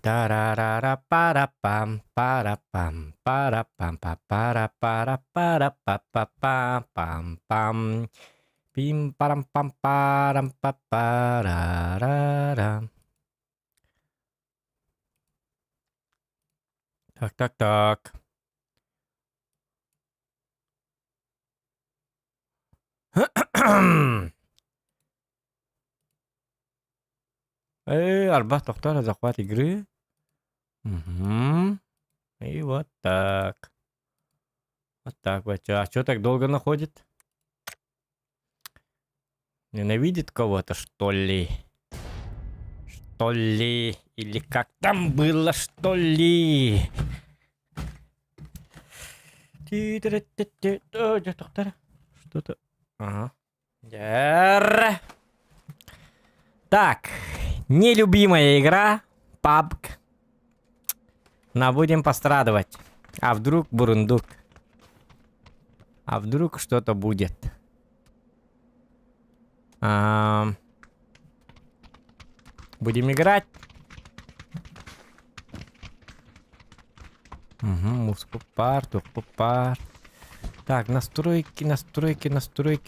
Тарарара-пара-пам, пара-пам, пара-пам, пара-пара-пара-пара-па-пам-пам. Пим-парам-пам-парам-па-парарара. Так. Арба, тоқтар, захват игры. И вот так. Вот так, батя. А что так долго находит? Ненавидит кого-то, что ли? Что ли? Или как там было, что ли? Доктор. Что-то... Ага. Так. Нелюбимая игра. PUBG. Но будем пострадывать. А вдруг бурундук? А вдруг что-то будет? Будем играть. Мускупар, тухпупар. Так, настройки,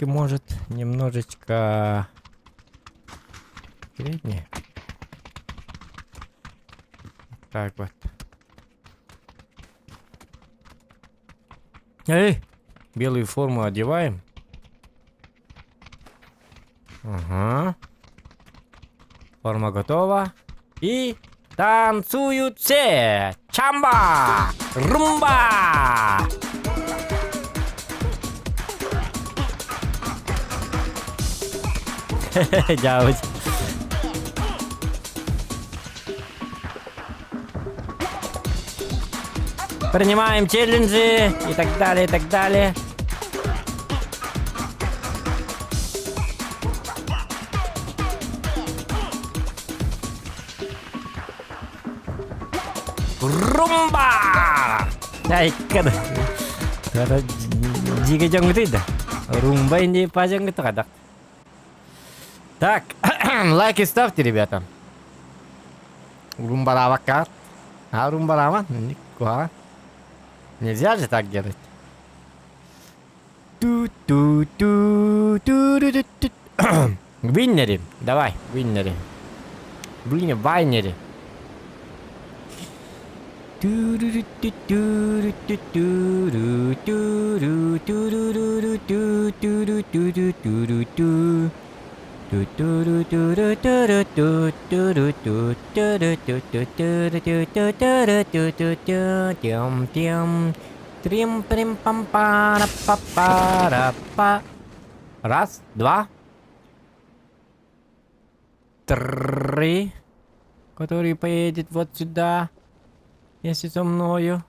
может, немножечко... Среднее. Так вот. Эй! Белую форму одеваем. Ага. Форма готова. И танцуют все. Чамба! Румба! Дядь. Принимаем челленджи и так далее, и так далее. Румба! Ай, kada. Kada jika jong itu dah. Румба ini пажang itu kada. Так, лайки ставьте, ребята. Румба лавакат. А румба лава? Никуда. Нельзя же так делать. Виннери. Давай, виннери. Блин, вайнери. Раз, два, три, который поедет вот сюда, если со мною.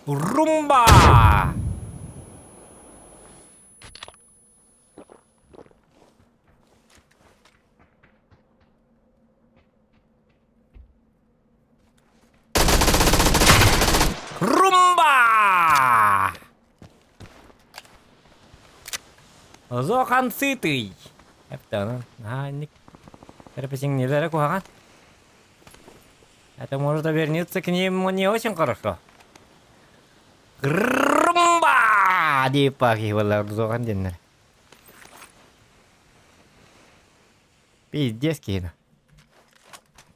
Румба! Румба! Зохан сытый. Это, ник. Терпеть нельзя куха. Это может обернуться к нему не очень хорошо. Rumba! Дипахивала Зохан Диннер. Пиздец кина.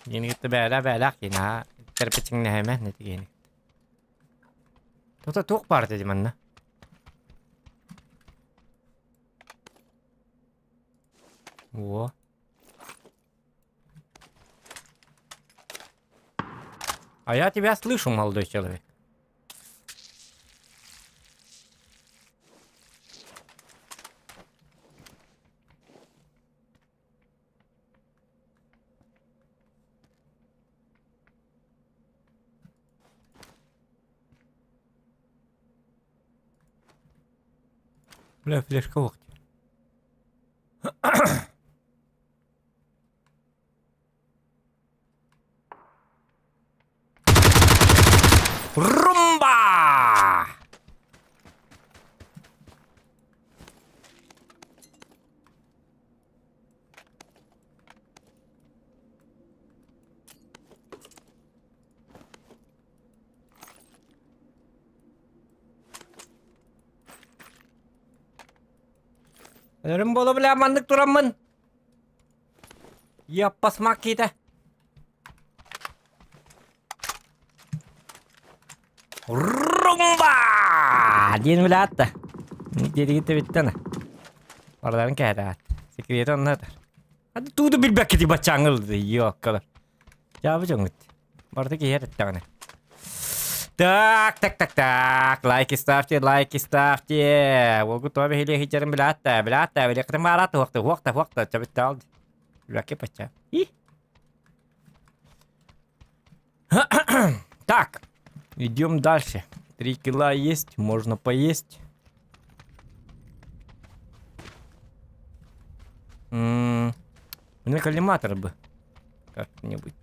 Гini kita bela kina. Terpecing nih mah nanti gini. Tuh partai di mana? Во. А я тебя слышу, молодой человек. Бля, флешка локти. Румба! Рембола, бля, мандык турамын. Я посмаки-то. Румба! Дин билатта. Деригите биттана. Oradan kayda. Секрет он надо. А тут билбек ди бачангыл. Ёккалар. Жабы жоңгут. Барда кер тагына. Так. Лайки ставьте. Вот готовы хили хитерим билатта. Великотым барат. Вахта. Чабиталди. Бляки пача. Так. Идем дальше. 3 кило есть, можно поесть. Мне коллиматор бы. Как-нибудь.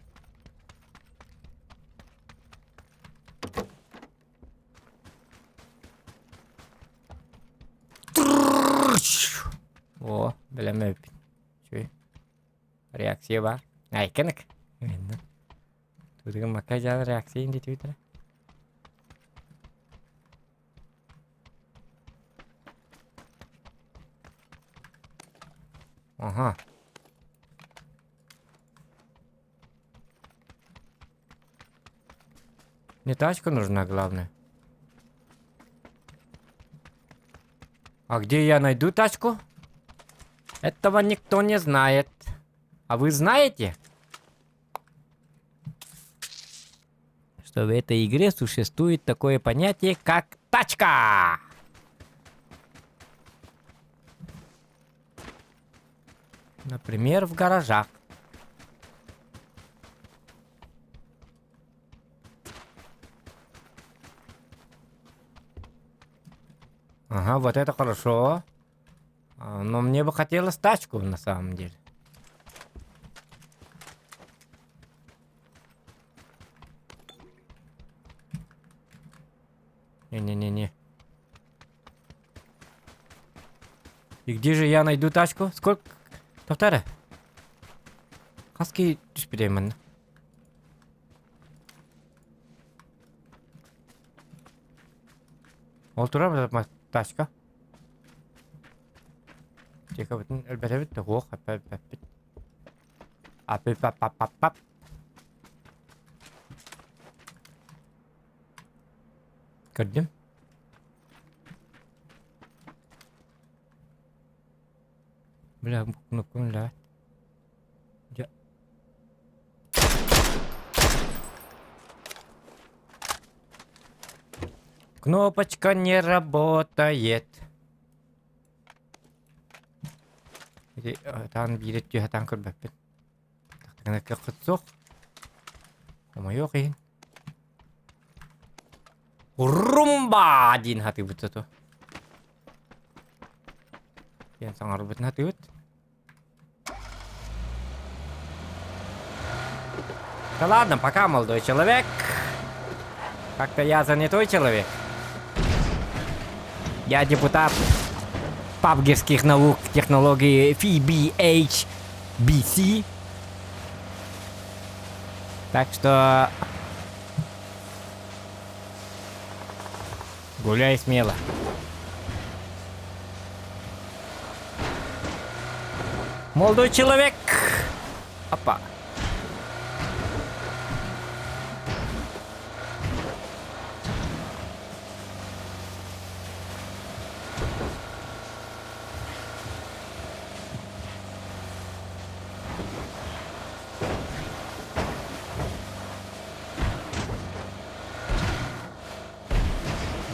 О, білемей. Чуй. Реакция бар. Ай, кенік. Тудығын макай жағы реакция енді түйдірі. Ага. Не тачка нужна, главное. А где я найду тачку? Этого никто не знает. А вы знаете, что в этой игре существует такое понятие, как тачка? Например, в гаражах. Ага, вот это хорошо. Но мне бы хотелось тачку на самом деле. Не-не-не-не. И где же я найду тачку? Сколько? Повтори. Хаски түспедеймін. Ол тұра бір тачка. Тека бүтін әлбәті бітті. Оқ, әппәп. Аппап. Көрдім. Бля, кнопканы да. Кнопочка не работает. Тан бирет түйе тан көрбәппен. Тақтығына көқыт соқ. Ома yok ең. Румба! Дейін хаты бұтты то. Ең саңар бұтын хаты бұт. Да ладно, пока, молодой человек. Как-то я занятой человек. Я депутат пабгерских наук, технологии FBHBC. Так что гуляй смело. Молодой человек. Опа.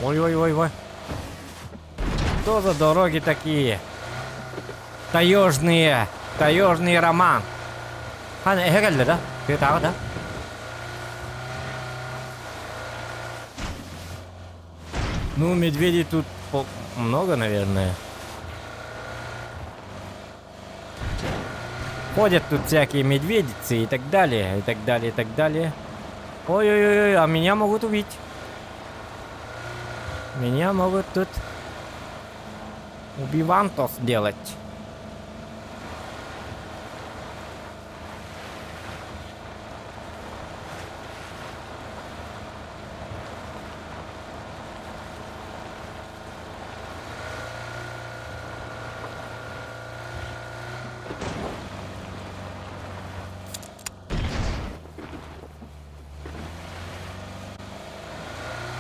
Ой-ой-ой-ой. Что за дороги такие? Таежные. Таежный роман. Herhalde, да? Ты так, да? Ну, медведей тут много, наверное. Ходят тут всякие медведицы и так далее, и так далее, и так далее. Ой-ой-ой, а меня могут убить. Меня могут тут убивантос делать.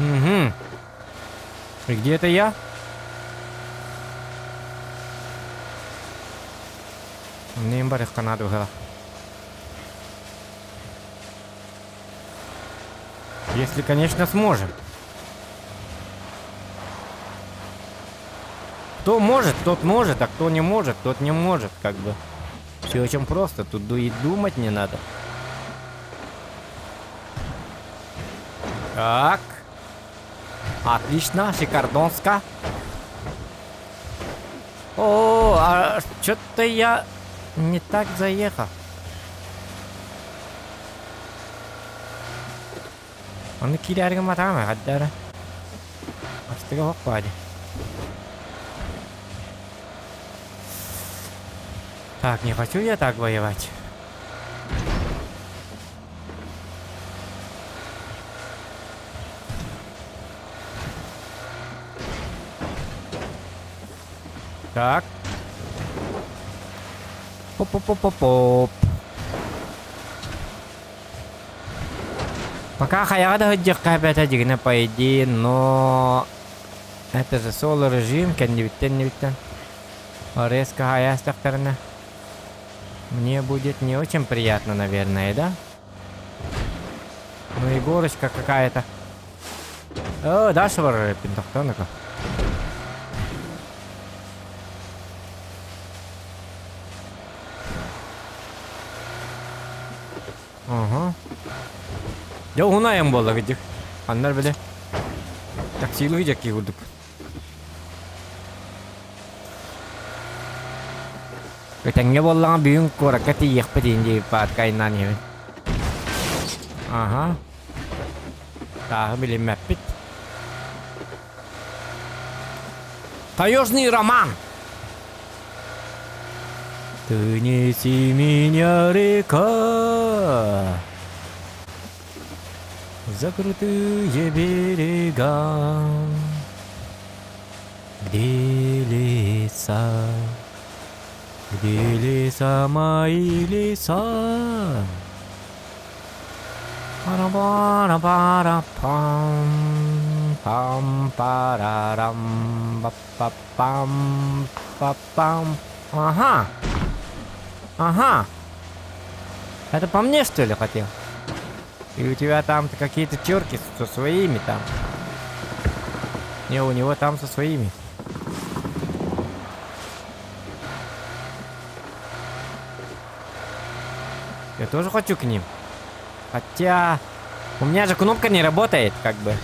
Угу. И где это я? Niin paljon kanadua. Если, конечно, сможем. Кто может, тот может, а кто не может, тот не может, как бы. Все очень просто, тут и думать не надо. Так. Отлично, шикардонска. О, а что-то я не так заехал. Он кидает матами, отдара. А что его впади? Так, не хочу я так воевать. Так. Поп-поп-поп-поп. Пока хаяда ходжикка бета дигне по идее, но это же соло режим, не виттен. Резко хаястах терна. Мне будет не очень приятно, наверное, да? Ну и горочка какая-то. О, да, швар пинтахтонака. Ага. Ya ona yang bola gidecek. Anlar böyle taksiyle gidecek ki vurduk. Ketengnya bola büyük korak ketiyak pedinci pat kainan ya. Aha. Так, были маппит. Таежный роман. Ты неси меня, река, за крутые берега, где леса мои леса. Пара-пара-пара-пам, пам-парарам, па-па-пам, па-пам. Ага. Ага. Это по мне, что ли, хотел? И у тебя там какие-то терки со своими там. Не, у него там со своими. Я тоже хочу к ним. Хотя... У меня же кнопка не работает, как бы.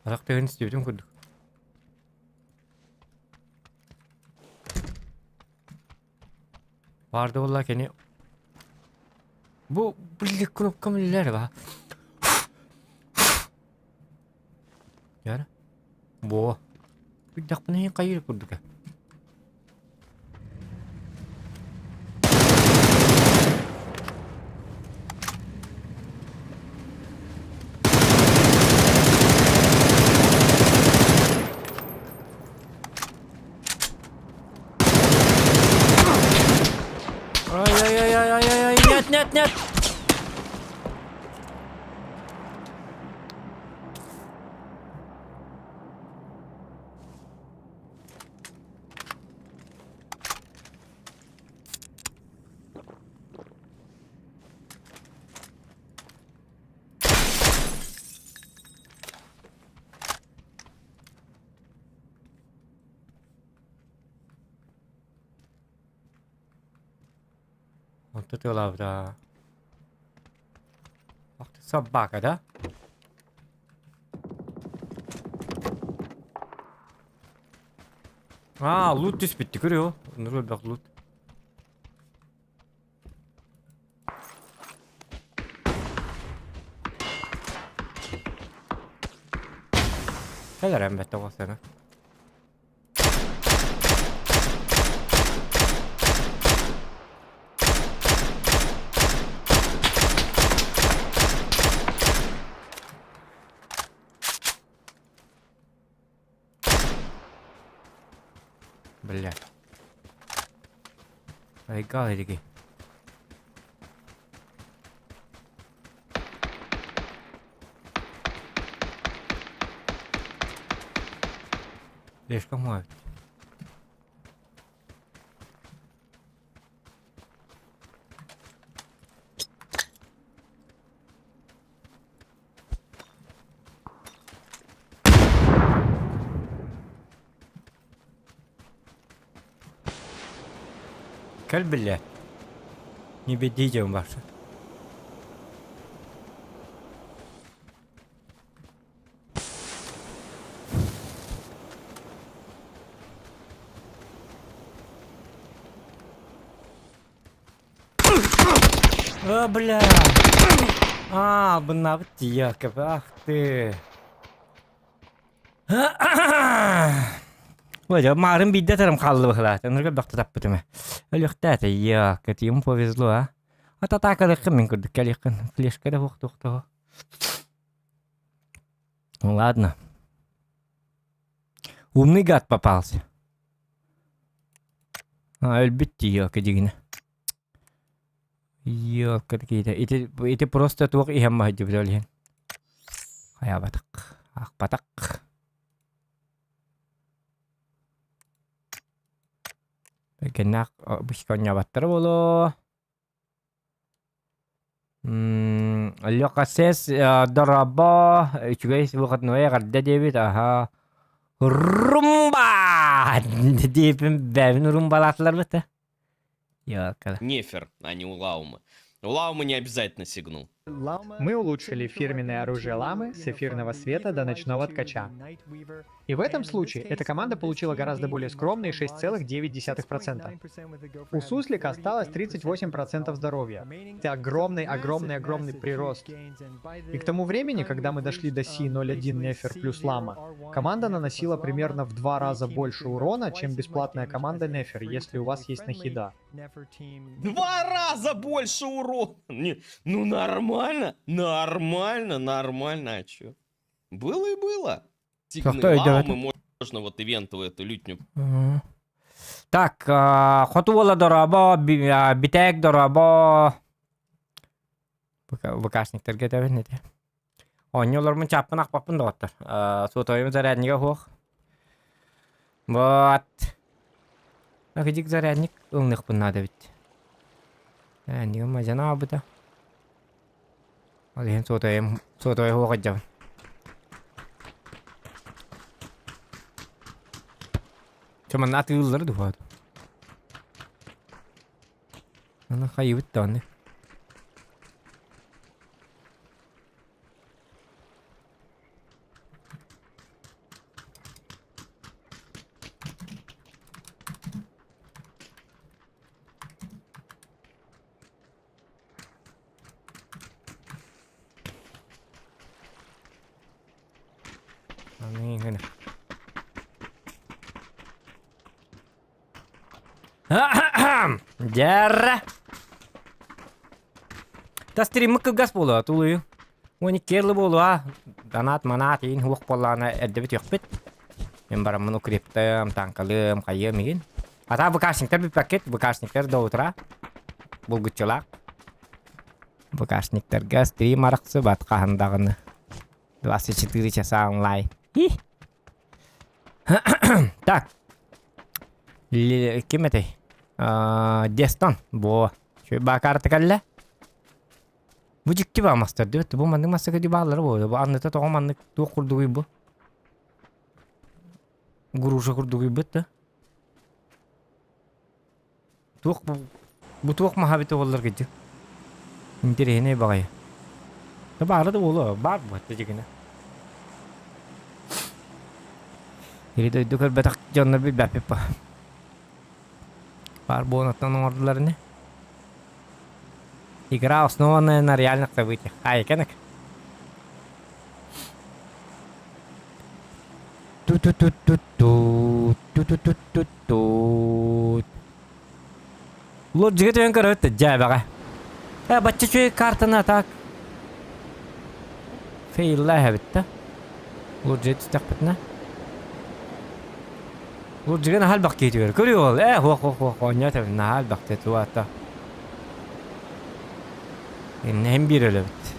Arak pengen istiyorum kuduk. Vardı vallahi kendi. Bu birlik knopka mı neler var? Yara. Bu. Bir dakika ne kayır kuduk. Ай-яй-яй-яй-яй-яй, нет! Tutuyorlar burada. Bak собака, да? Loot düş bitti görüyor. Nurul bak loot. Neler elbette o sene. Блядь. Айга иди. Слишком мало. كلب بالله نبي ديجي مباشر бля бына бит я ах ты Вадя, марым бидде тарым қалды бахла. Тенрге бакта таппытыма. Өлөктәте я, катим повезло, а. Ататака дакы мен күрдүк калыкын. Флешка да вуктукта. Ладно. Умный гад попался. Өлбүттү я кедигине. Я какие-то. Эти просто тук и хамма деп ойлойм. Кая батак. Ак батак. Кенак бишкоnya баттар боло. Лёкасес дораба үчүгэй вакытны гарда дебит аха. Румба! Депим бэвин румбалатлар бит. Я кала. Нефер, а не улаумы. Улаумы не обязательно сигнал. Мы улучшили фирменное оружие ламы с эфирного света до ночного ткача. И в этом случае эта команда получила гораздо более скромные 6,9%. У суслика осталось 38% здоровья. Это огромный прирост. И к тому времени, когда мы дошли до C01 Нефер плюс лама, команда наносила примерно в 2 раза больше урона, чем бесплатная команда Нефер, если у вас есть нахида. 2 раза больше урона! Ну нормально, а чё? Было и было. Сигнал можно вот ивентовую эту лютню. Так, хотуола дораба, битек дораба. Выкашниктер да бенеде. Оньолор чаппын акпаппын доктор. Сотойым заряднига хох. Вот. Накидик зарядник ылныкпын надо бит. Заряднига мажана абыта. Алиен сотойым хох аджабын. Чаман атыллар дуат. Ана хайбыт таны. Аны. Жарра. Та стримик газ болу атулуу. Оны керлі болу а. Данат манат ин хук болланы эддебит ёкпит. Мен барам муну криптым, танкалым, кайым еген. Ата букашниктер бит пакет, букашниктер да утра. Булгутчулак. Букашниктерге стрим араксы баткаһындагыны. 24 часа онлайн. Так. Кем это? Дестан. Бо. Şu bakartı kalle. Bu ciddi bir master diyor. Bu mandık master gibi bağları bu. Bu anlatı toğum mandık tuğ kurduğu gibi bu. Guruşa kurduğu gibi bu. Tuğ bu. Bu tuğuk mahabeti olur gıcı. İndireyine bakayım. Tabi arada olur. Var mı? Tecikine. Yeri de dökür betak canına bir bapip var. Var bu onattan ordularını. Игра основанная на реальных событиях. Айкенек. Ту-ту-ту-ту-ту. Ту-ту-ту-ту-ту. Лор жигит өң көрөт жай бага. Бачча чөй картаны так. Фейлла хабитта. Лор жигит стакпытна. Лор жигит хал бак кетиyor. Көрüyor. Хо ойнатып хал бак тету ата. Hem bir öyle bit.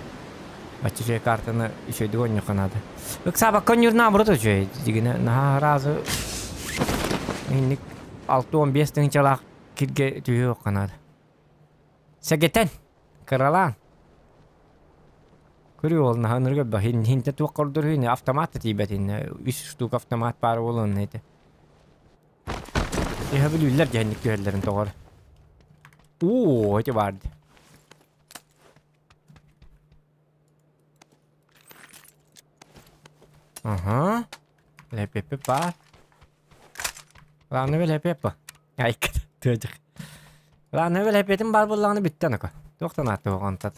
Бачча чөй картаны işöydü oynuyor kanadı. Yoksa bak konjur nabrıdı чөй. Digine na razı. Innik 6-15 tın çalak kirge tüyüyor kanadı. Segeten. Kıralan. Көрüyor olun hanırga bak. Hinte tuvakardır hini. Avtomat tibet hini. 3 ştuk avtomat var olun neydi. Bilirler cehennik tüyellerin doğru. Hadi vardı. Aha. LPP var. Lan ne LPP? Ay çocuk. Lan ne LPP'nin barbullağını bitti anako. Doktan attı o kantat.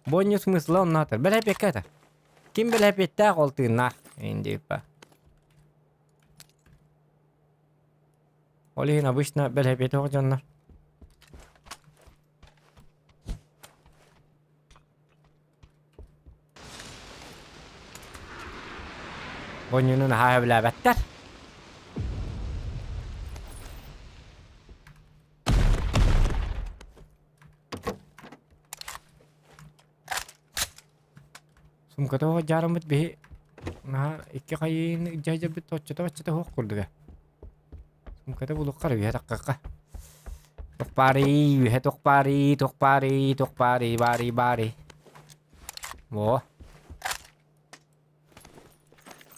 Boynu smyslı onun atır. LPP kata. Kim LPP'de koltuğuna indi pa. Olihin обычно LPP'de hocanlar. Boynunun hayabla better. Sumkata ho jaramut bihi. Nah, iki kayin jaja bit tochata ho kurduga. Sumkata buluk kar biha takka. Tokpari, bari. Wo.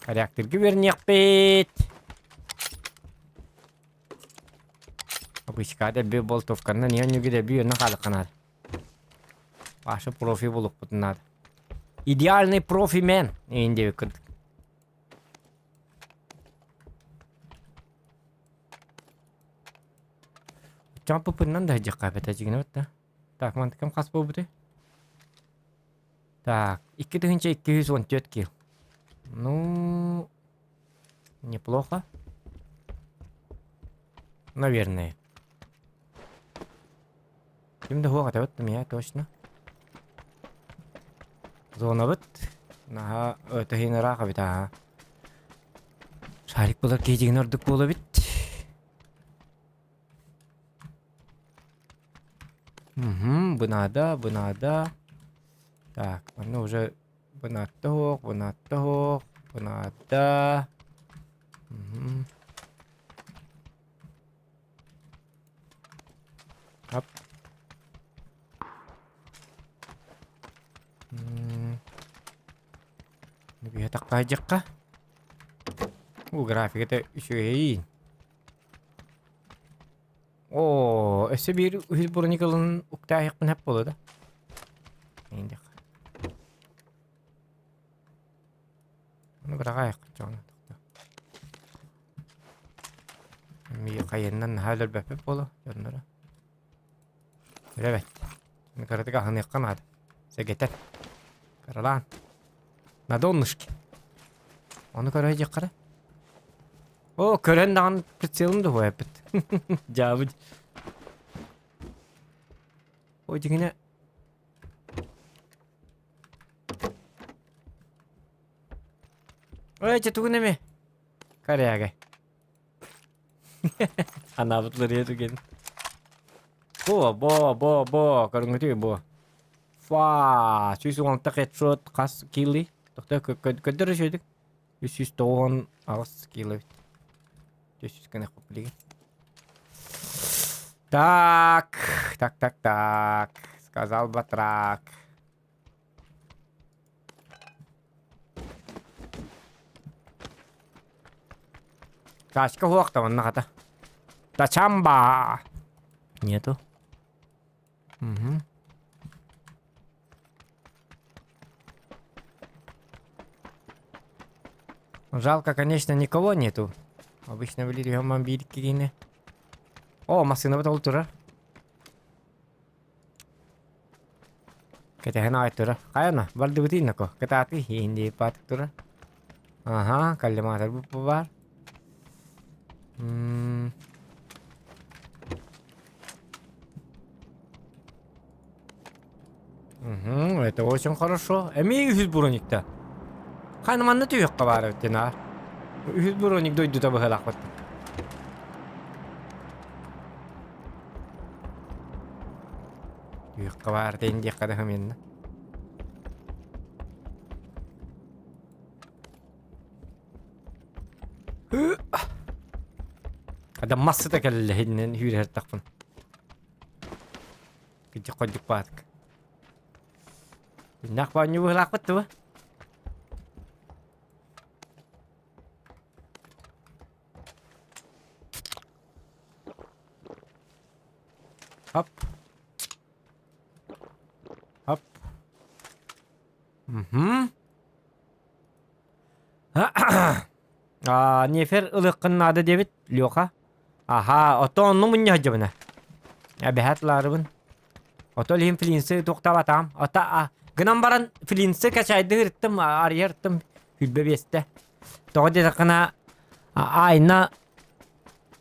Reaktör güvenlik bit. Aku iskade bir boltovkandan yanyo gide bir nakal kanal. Başa profi bulup bunlar. İdealny profi men. İndi kırdık. Çampı pınnan da hacık kabet hacıgını ötte. Tak mantıkam kas bu budu. Так, 2214 килл. Ну, неплохо. Наверное. Şimdi huwa katabattım ya точно. Zona bit. Naha ötehin raqa bita. Şarik bular kejigin ördük bolu bit. Бунада. Так, ну уже бунатох. Hop. Bir tak aja kah? Grafiknya şey. Oo, ese bir Hillbronical'ın uktayıkın hep bolu da. İndik. Bunu bırakayım canım. Bir kayından hala bepep bolu canlara. Evet. Şimdi karatık ahını yakkan hadi. Segeter. Karalan. Nada olmuş ki? Onu karayacak kara. O kören dağın pritsiyalım da o hepet. Cavıc. O yine. Oy çatuğu ne mi? Karaya gel. Anavutları yedu gelin. Bo. Karung itu bo. Wah, susu tak headshot kas kili. Dokter kedar şeydik. Susu tohon alas kili. Susu kena kopli. Tak. Сказал батрак. Kaçka huwak taman nakata. Tachamba. Нету. Угу. Жалко, конечно, никого нету. Обычно были мобильки. О, машина вот тура. Кетехна тура. Каяна, балды бутинако. Кетати хинди пат тура. Ага, калиматар бупар. Угу, это очень хорошо. Эми үхүл буроникта. Хайнаманны түйөккө бары тена. Үхүл буроник дойду табы халакпат. Түйөккө бары тенди када хаменна. Ada massa da kelle hinnen hyyr taqfun. Kiti qoddik baatak. Nak ba nyu laqat tu. Hop. Hop. Mhm. Nefer ılıqqın adı debit Lyoka. Aha, oto onu mun yahjabına. Ya behatlarыбын. Oto lihim filinsi toqtab atam. Ota gınan baran filinsi kaçaydı hırttım, arıyırttım. Hülbe beste. Toğde takına ayna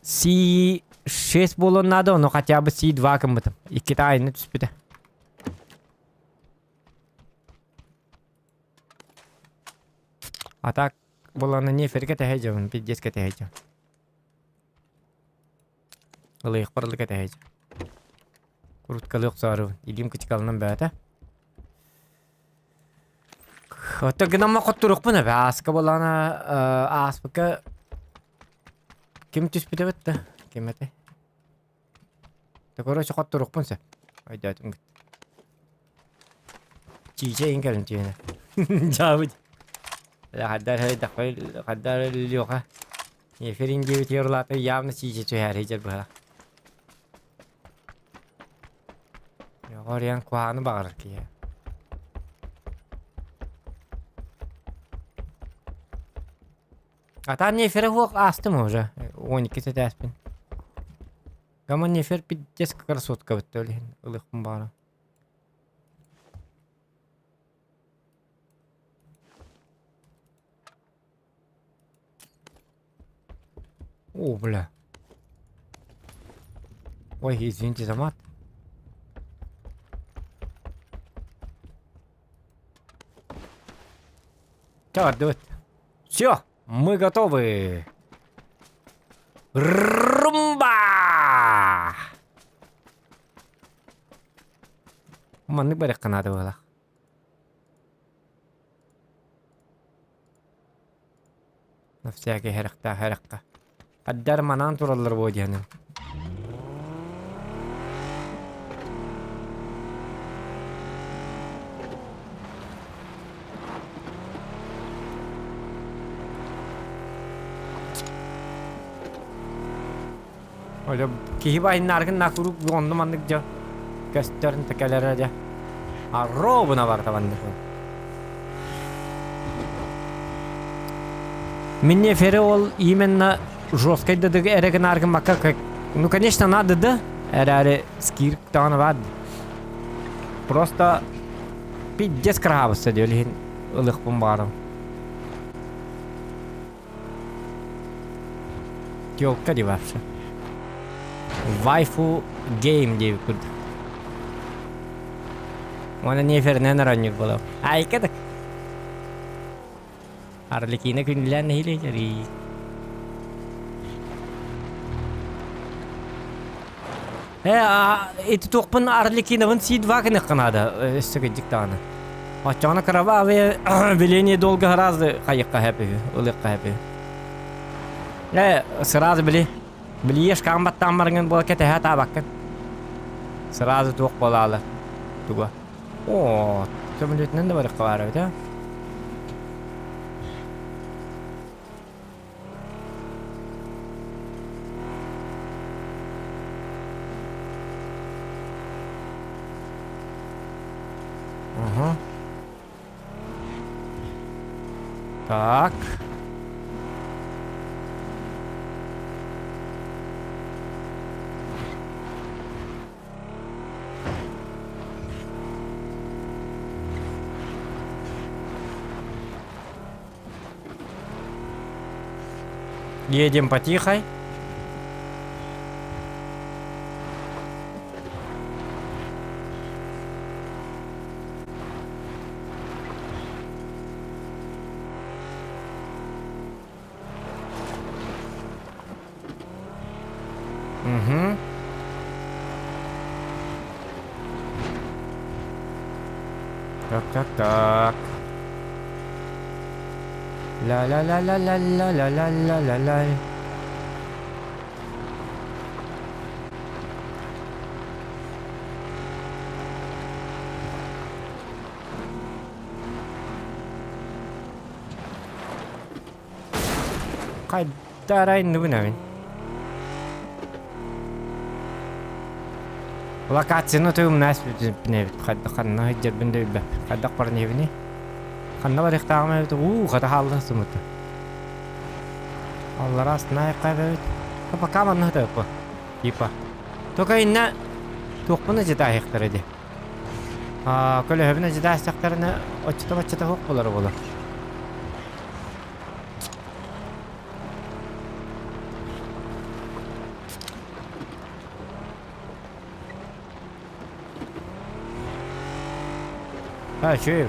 C6 bolonnadı onu хотя бы C2 kımıdım. İki de aynı tüspüde. Ata bolonu nefer ketehejabın, pidjes ketehejabın. Ылыйық барлы кетейді. Курткалы ұқсару. Илим күтікалынан бәді. Отты гынама қоттырық бұны бә. Асқы болана аспықы... Кем түспіді бітті? Кем әті? Көрөші қоттырық бұнсы. Айда әтім күт. Чиже ең түйені. Жабыд. Қаддар хай дақпай, қаддар лиоға. Еферин дебет ерлаты явны чиже түйәр хейжер бұға. Oriyan kuağını bağırır ki ya. Ata nefere huak astım уже. 12 tespin. Gama nefer bir desk krasotка bitti öyle. Ilıqım bağırır. О, бля. Ой, извините за мат. Так, давай. Все, мы готовы. Румба! Маны барак канады была. На всякий херакта. Аддар манан тураллар бодяны. Öyle kihibay nargın nakuru gondum andık ja. Gösterin tekelere ja. Arro buna var tabandı. Мне фереол именно жесткой дадыгы эреги наргын мака как... Ну, конечно, надо, да? Эрари скирк таны вад. Просто... Пиддес крабысы дөлген ылық бомбарым. Тёлка ди вообще. Waifu game diye bir kurdu. Ona niye fernen aranıyor bula? Ay kadak. Arlikine günler ne hileyeceri? Eti toqpun arlikine vın sid vakine kanada. Sıkıcık tane. Açana karaba ve bileni dolga harazı kayıkka hepi. Ilıkka hepi. Сразу били. Билиеш камбаттан барган бол кете хата баккан. Сразу тоқ болалы. Туга. О, төмөлөтүнөн да бар кабары, да? Так. Едем потихой. Угу. Так. Ла-ла-ла-ла-ла-ла-ла-ла-ла-ла. Кайдарайны бунавин. Локацияны түйім нәс бінебіт. Қанна хыджар бінде бі. Қаддақ бар небіне. Қанна бар иқтағым әбіт. Қада халды сымыты. Аллар астына айққа бәбіт. Капа каманны хыды бұ. Ипа. Тока инна тоқпыны жеда айықтар еді. Көлі өбіні жеда айықтарыны очыта хоқ болар болар. Чё?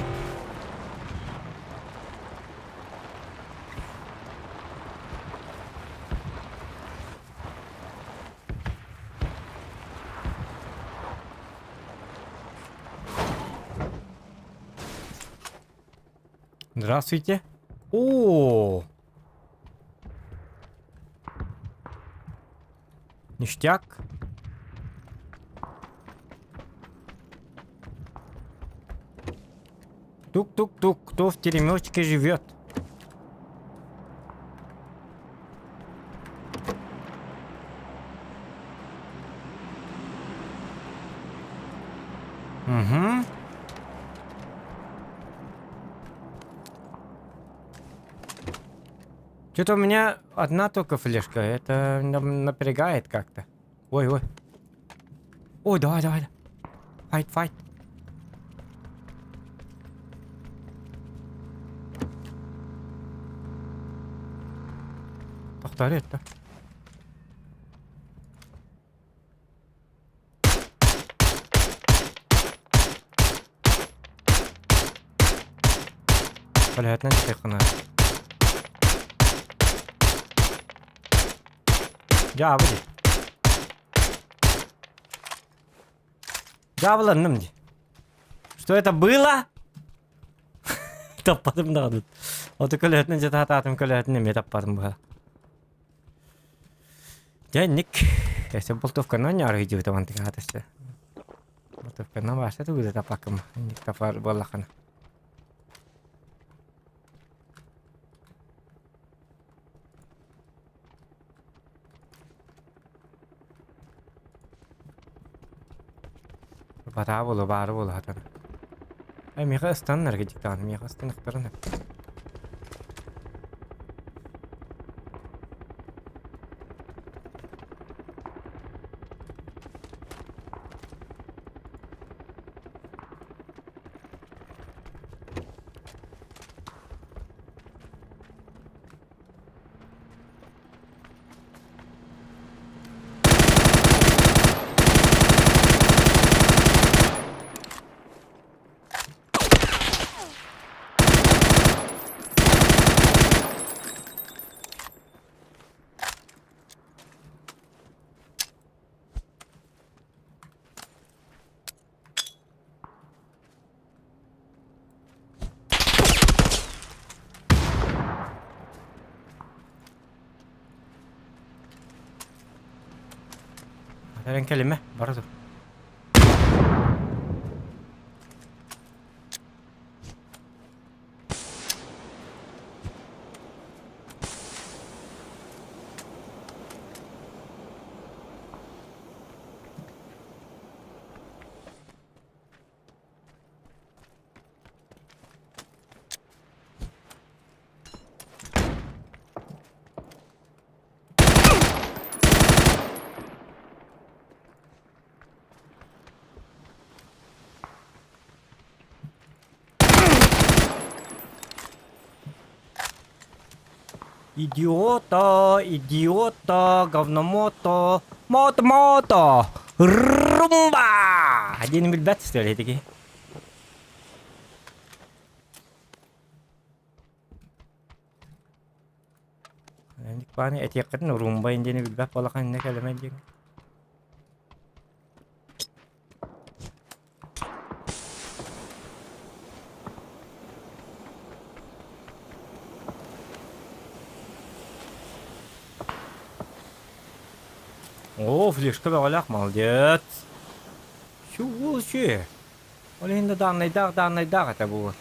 Здравствуйте. О! Ништяк. Тук-тук-тук, кто в теремечке живет? Угу. Что-то у меня одна только флешка, это напрягает как-то. Ой. Ой, давай. Файт. Тоқтар. Полетна тихона. Жабыды. Жабыланным ди. Что это было? Таппадым дағды. Оты көлетні жета ататым көлетні ме таппадым бұға. Денник. Если болтовканы не идет, то он так атасы. Болтовканы башта тугда тапакым. Ник тапар боллақаны. Бата болу, бары болу хатан. Меха станнар гидиктан, меха стан ихтараны. هذا كلمة برضو. Идиота, идиота, говномото, мото-мото, румба! Один билбет söyle ki. Yani bana et yakın rumba indiğini bilbet valla kan ne kelime diyecek. О, флешка бәғалақ, молодец. Şu bu şu. Олен данный это было.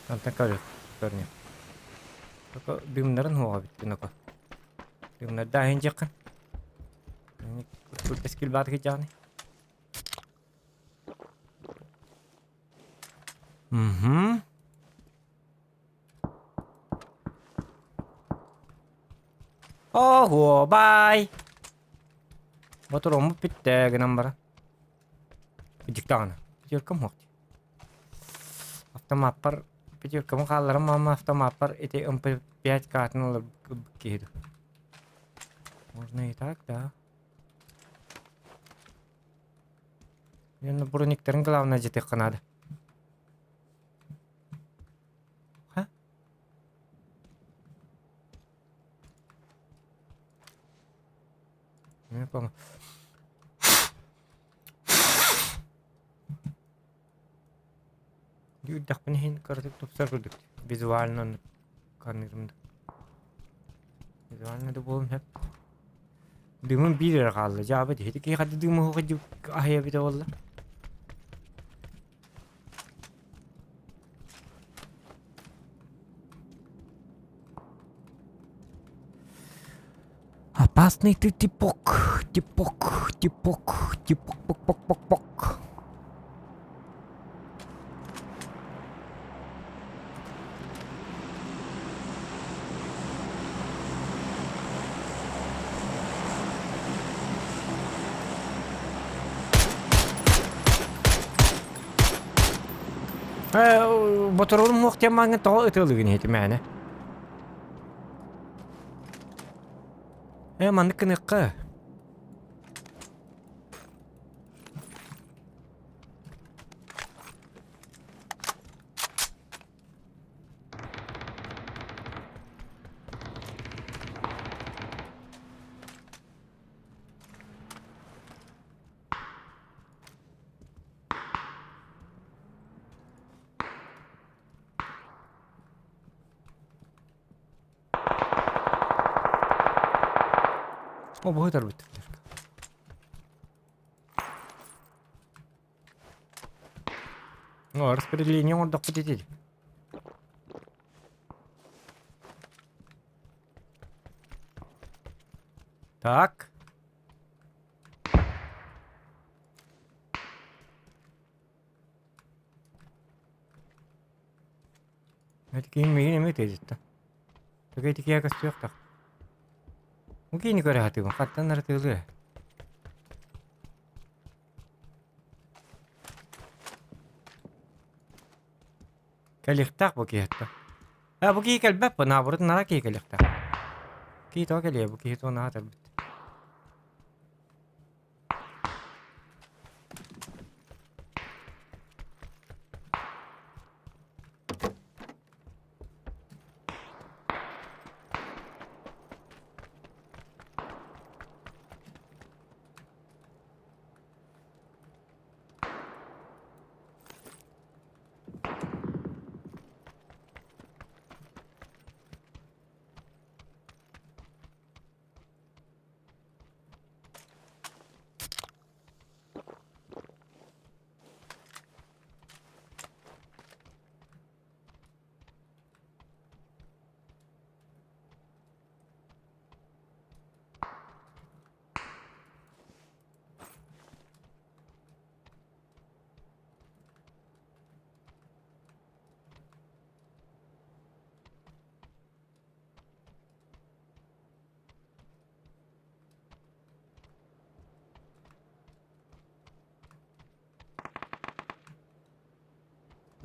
Там такая көріне. Только дымнарын хуға бітті нөкі. Дымнар дайын жақын. Күрт ескіл бады кетяғыны. Ого, бай! Motor mu bitti gınan bara. Gıcık dağına. Gıcık mı oldu? Автомаппар. Gıcık mı kallarım ama автомаппар. Эти MP5 картын алып кейді. Можно и так, да. Енді брониктерін главное жетек қанады. Не помню. Юддах пенхин картик топсар көрдік. Визуально канырымды. Визуально да болым хеп. Дымын бирер қалды. Жабы дейді. Кей қады дымы хоға жүк ахия биде олды. Опасный ты типок, типок, типок, типок, пок, пок, пок, пок. Motorun muhtemelen daha ötülüğün hitmeni. Manık nıkkı. O bu kadar bitti. Ну, распределение он доходит. Так. Это кинь мне это. Так эти я костюк так. Mungkin ini kau dah hati, kata nak tu le. Kaliktak buki hatta. Buki kalbab pernah berut nara ki kaliktak. Kita kali ya buki itu nara terbit.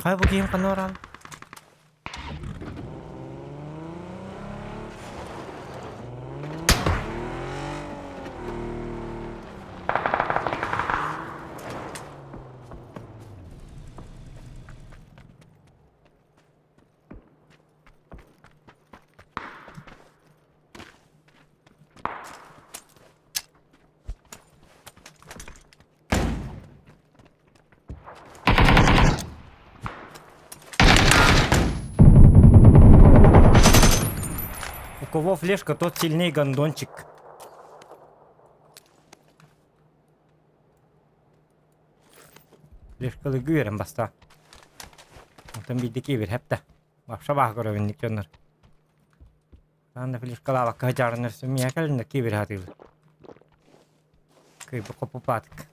Kay bu kiyim kanı var al. У кого флешка, тот сильней гондончик. Fleşkalı güveren basta. Ondan bildeki bir hep de. Bak sabah görevindik canlar. Ben de fleşkalı bak hacarın üstüme yakalın da ki bir hatırlı. Köy bu kopu patık.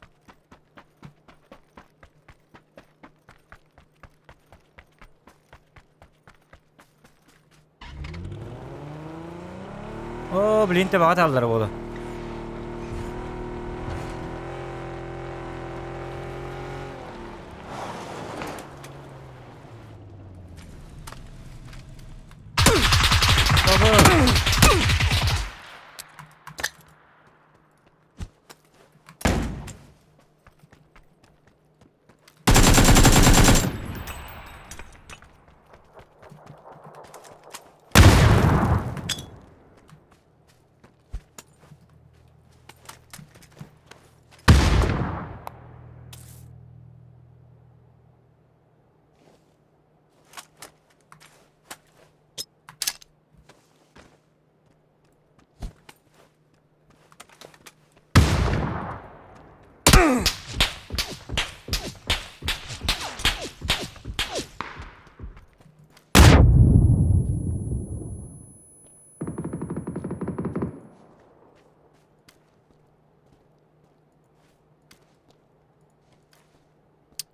Oo, blinte bakat aldılar bu da.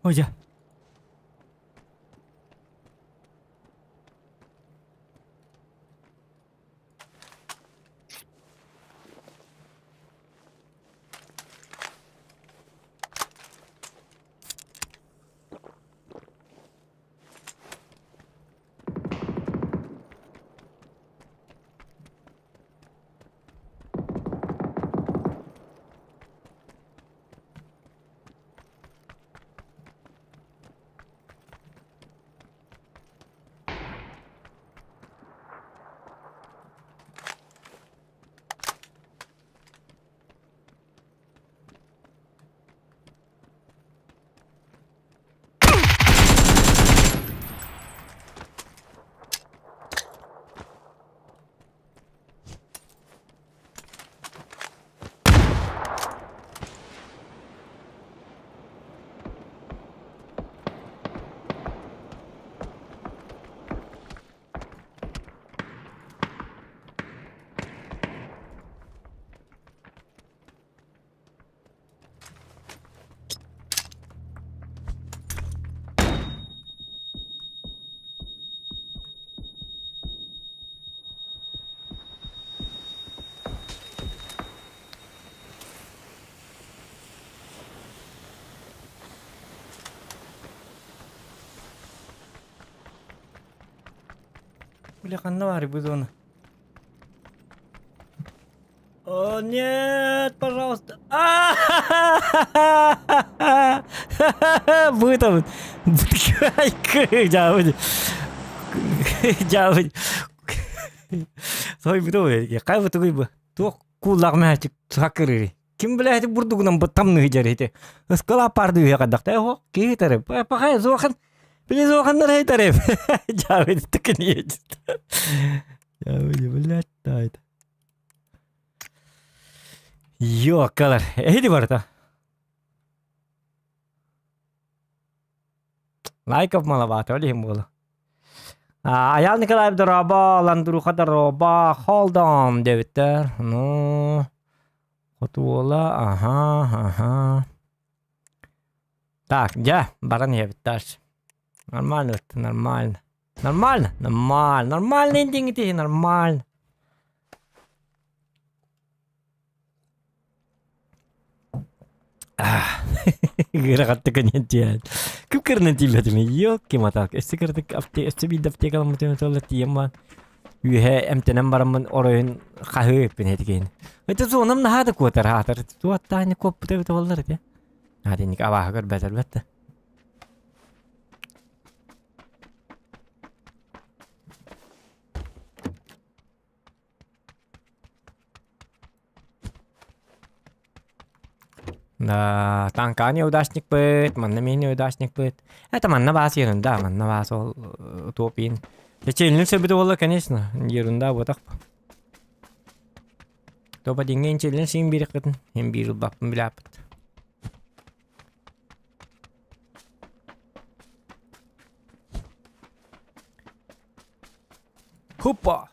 Hoca. Бляха, навари зона. О, нет, пожалуйста. Бытом. Жабы. Жабы. Сой биту. Кай биту гыйбы. Тох куллагыма чык сакыры. Ким билет бурдугунан баттамны жарыйты. Ыскала парды я кадакта. О, китер. Пахай зохан. Били зохандар хейтер. Жабы тыкны. Жабы, блядь, тайт. Ёкалар. Эйди барта. Лайков малават, олим болу. Аял Николаев дороба, ландуруха дороба, hold on, девиттер. Ну, хотуола, ага. Так, я, баран евитташ. Нормально, нормально. Нормальные деньги, нормально. Грохотка нет. Kıpkırının tilledi mi? Yok ki matak. Kırdık bir dafte kalan mutlaka diyeyim ben. Ühe emtenem baramın orayın kahı öpün etikeyin. Ve zonum daha da kuatar hatar. Tu hatta hani koptu evet ollar ya. Hadi nik avah gör beter bette. Да, танка неудачник быт, манна мен неудачник быт. Это манна бас ерунда, манна бас ол топин. Челнин все это было, конечно, ерунда вот так. То по деньгам челнин сим бирекетин, hem bir yıl bakım bile yapıt. Hoppa.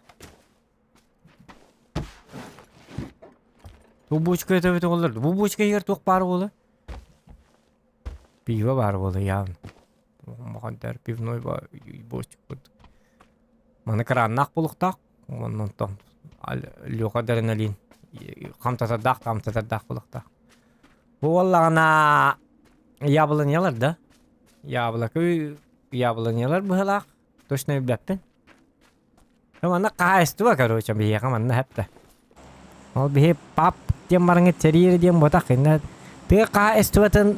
Bu buçka это olurdu. Bu buçka yer tok var oğlu. Piva var oğlu ya. Махантар пивной бочек вот. Мана краннак булуктак. Оннан там лёк адреналин. Камтатадак булуктак. Бу валлагана яблонялар да. Яблонялар быхалак. Точно билбеппин. Мана кайстыва, короче, бияка манна хепте. Ол бихе пап тем барыңы терьер дем ботак инде. Бе кайстыватын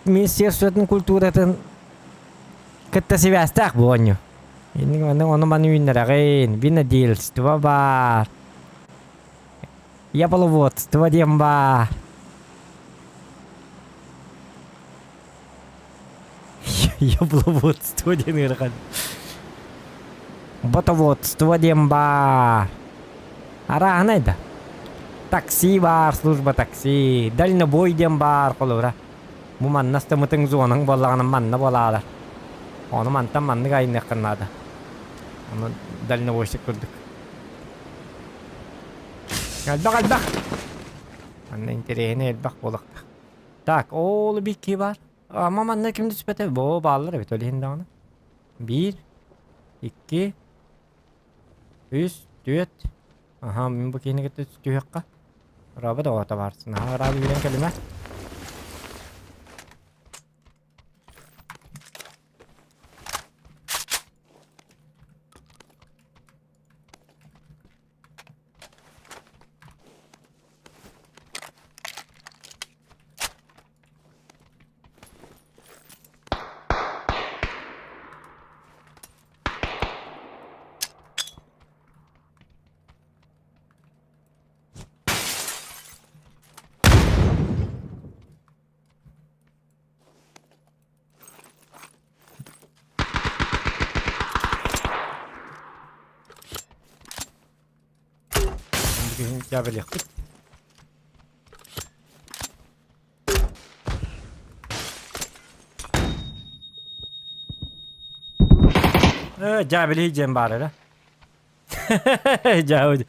министерствотун культуратын Кытта себястак буоню. Иннин оны маны үйнерагын, винодельство бар. Ябловодство дем бар. Ябловодство дем ерген. Ботоводство дем бар. Ара найда. Такси бар, служба такси. Дальнобой дем бар колора. Бу маннаста мытың зонын боллаганын манна болалар. Onu mantam manlı gayın yakınlarda. Onu daline boşluk kurduk. Gel bak. Anne intereyine el bak bolak. Tak oğlu bir ki var. Ama manlı kimde süpete. Bu bağlılar evet öyle hindi onu. 1 2 3 4. Aha ben bu kini gitti tutuyor ka. Rabı da orta varsın. Ha rabı bilen kelime. Ya böyle yaktık. Cabili yiyeceğim bari la. Cabili.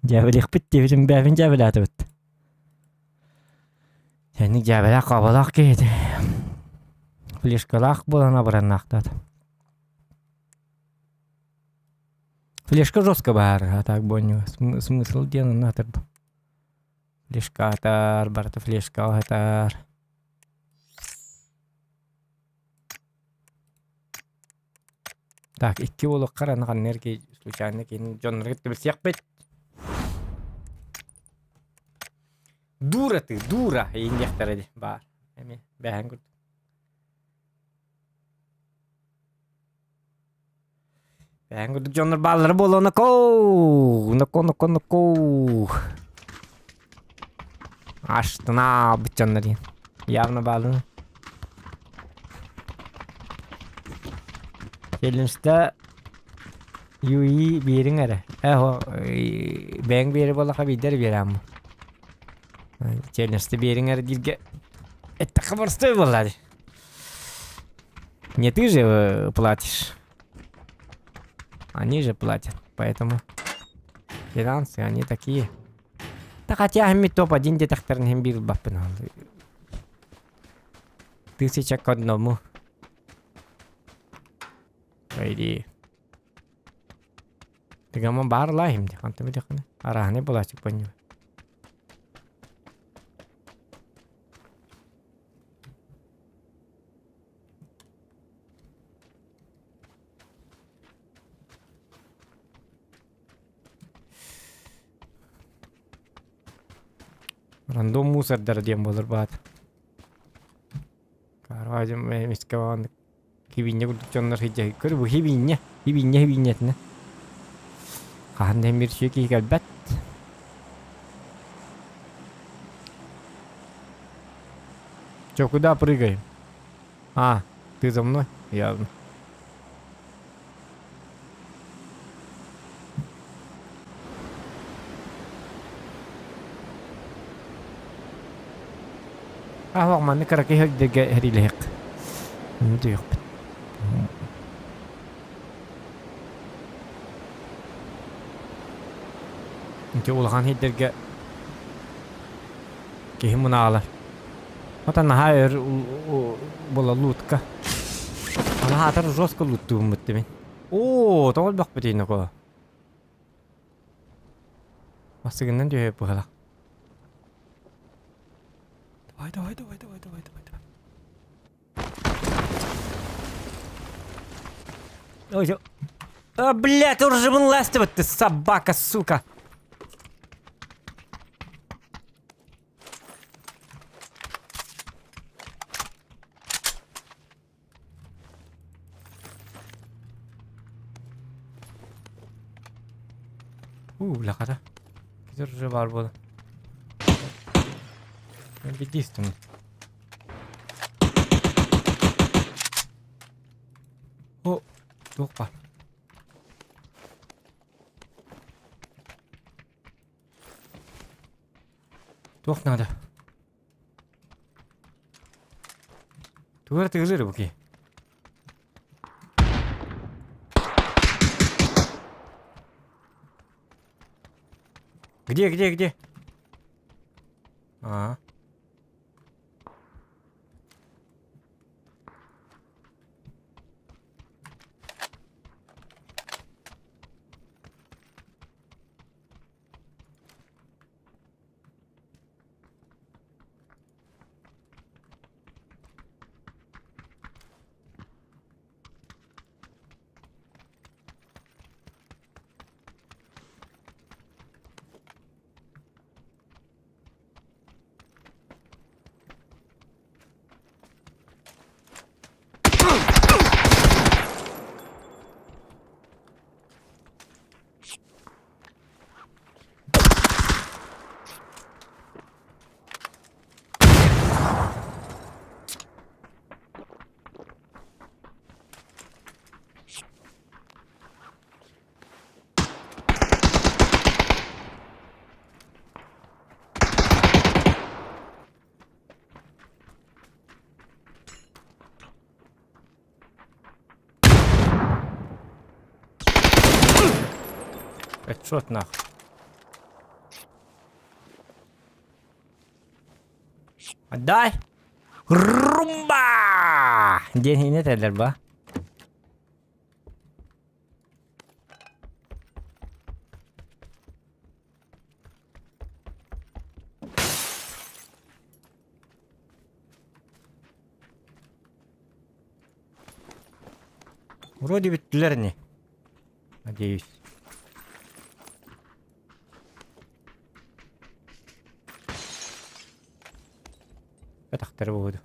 Cabili bitti bizim bevin cabili atı bitti. Senin cabili kabalak giydi. Flişkalak bulana bıranak da. Флешка жестко бар, а так боню. Смысл дена натыр. Флешка атар, барты флешка атар. Так, iki болук каранаган нерге случайно кейін жоннор кетти билсек бет. Дура ты, дура. Индектер бар. Эми бәһән күрдүм. Ben gördük canlar balları bol nako. Açtın abi canlar ya. Yavna balını. Gelinçte yuyi birin ara. Eho ben biri bolaka bider biram. Gelinçte birin ara dilge. Это хабарство было. Не ты же платишь. Они же платят, поэтому финансы, они такие. Да хотя они топ-1 детекторный бил баппен. 1000 к одному. По идее. Ты гамма бар лаим, как ты видишь? Арахне платит по нему. Рандом мусордар дем болар баат. Карвадим мискаван. Хибинне гудукчоннар хиджа. Көрү бу хибинне. Кахан демир шеки галбат. Чё, куда прыгаем? А, ты за мной? Явно. Ahwag man nakarakihag daga harilihik. Hindi yok. Inti ulhan hidderga kihimun ağlar. Ата нахайр была лутка. Она хатар жестко лутту мутты мен. О, тогол бак битейн ко. Масыгыннан дүйе бухала. Давай. Ой, чё? А, блядь, ты уже вылазь-то, ты собака, сука. Бляха-то. Где же бар был? Бедистым. О, тухпа. Тух надо. Тугар ты жир буки. Где? А. Отчет нахуй. Отдай! Румба! Деньги нет, Эльдерба. Вроде биттилер не. Надеюсь. Тахтар буду.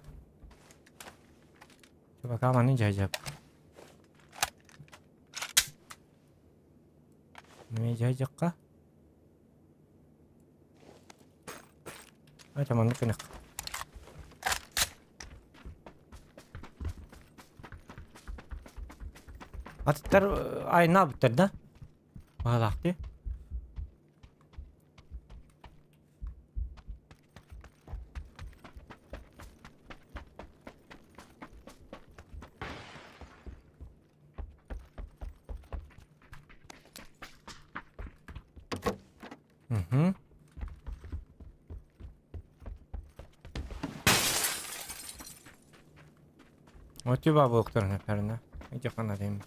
Пока маны жайжап. Не жайжакка. А таман кынак. Аттар айна биттер да? Балакты. Угу. Вот тебя доктор, наверное. Иди фанатим.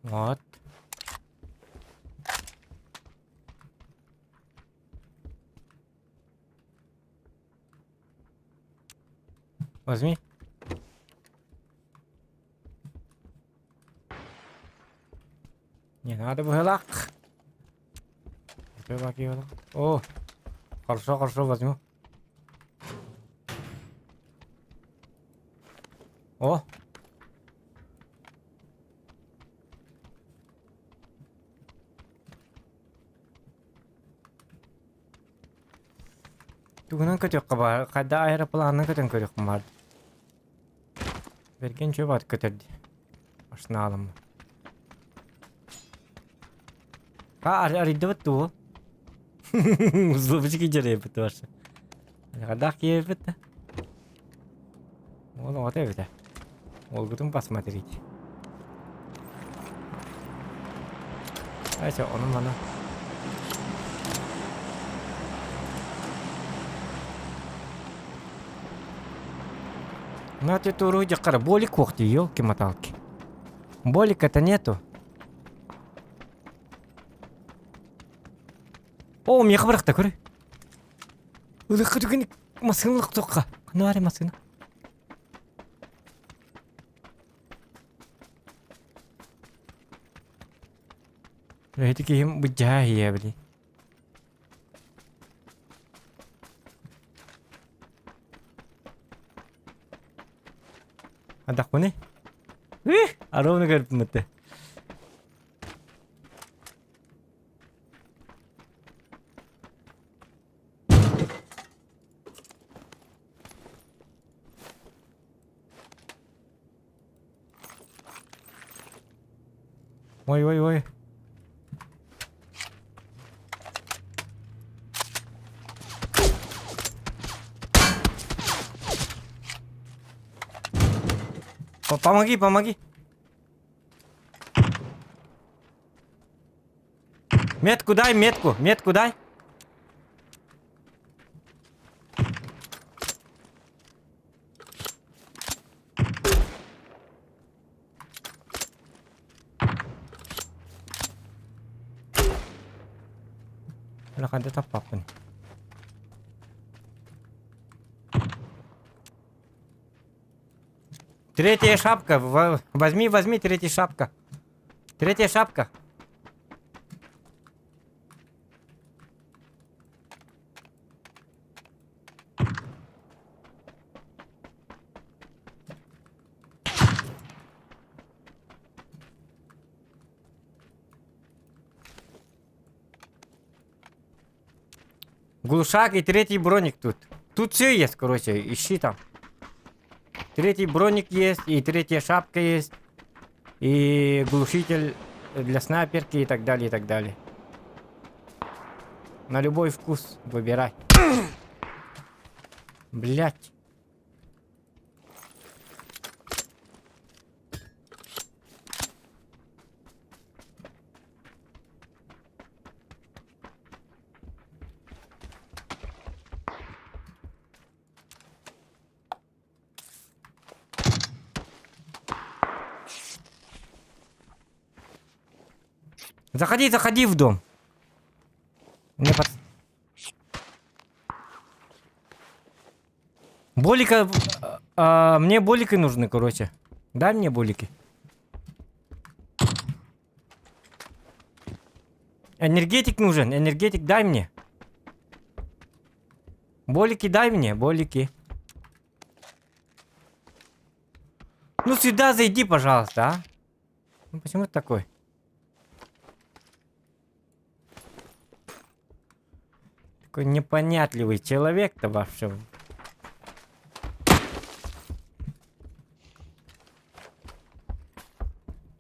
Вот. Возьми. Не надо в гелак. Гелак. О, хорошо, возьму. О. Тугунан көтөк каба, кайда аэропланны көтөн көрөк бар. Берген чөп ат көтөрдү. Машина алым. Арыды бытту. Зубчики жарый бытту башы. Кайда киеп бытты. Вот это. Олгутун посмотреть. А что, он мана. На эту руди кара болик кухти, ёлки-моталки. Болика-то нету. О, мне хабарах-то көрі. Үлі масынлық тоққа. Қануари масына. Это кем бджахия, бли. Адахуни? Аровна гарп мытты. Ой. Помоги. Метку дай, метку дай. Ada apa-apa nih. Третья шапка. Возьми, третья шапка. Третья шапка. Глушак и третий броник тут. Тут все есть, короче, ищи там. Третий броник есть, и третья шапка есть, и глушитель для снайперки и так далее. На любой вкус выбирай. Блять. Заходи в дом. Болика... мне болики нужны, короче. Дай мне болики. Энергетик нужен. Энергетик дай мне. Болики дай мне. Болики. Ну сюда зайди, пожалуйста, а. Ну почему ты такой? Такой непонятливый человек-то вообще.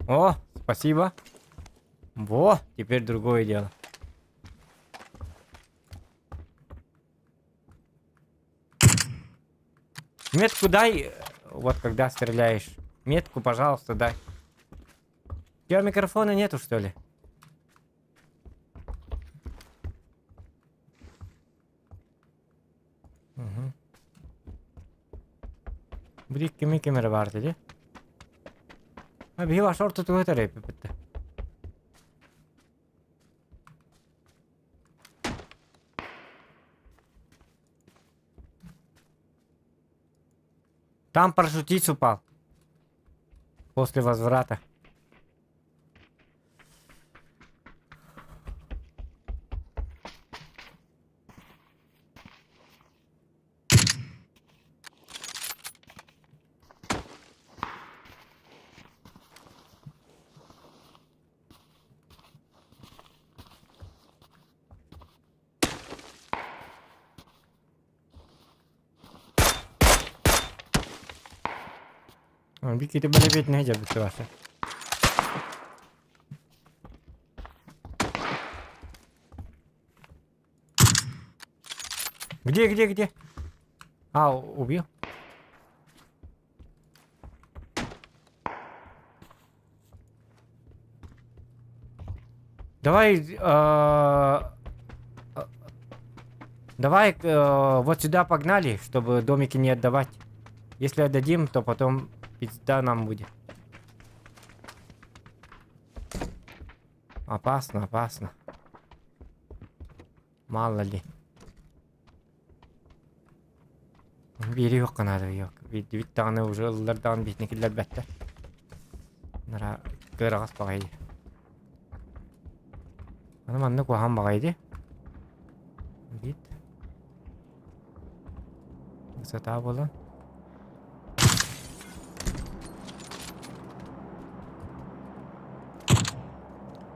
О, спасибо. Во, теперь другое дело. Метку дай, вот когда стреляешь. Метку, пожалуйста, дай. У тебя микрофона нету, что ли? Угу. Брикки камера vardı diye. Abi hivaş orta tuvalet arayıp bitti. Там парашютист упал. После возврата. Бикити болебет не жабы тваса. Где? А, убил? Давай вот сюда погнали, чтобы домики не отдавать. Если отдадим, то потом пизда нам будет. Опасно. Мало ли. Бери yok надо yok. Вид таны уже лардан битникилер бетте. Нара кырагас багайды. Аны манны кухан багайды. Вид. Высота болан.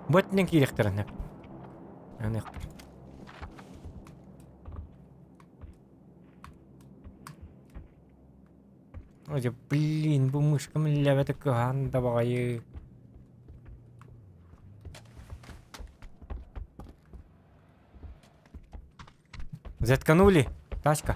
Ботнен киректерен hep. Yani Ой, блин, bu мышка млявэто кухан давай. Затканули, тачка.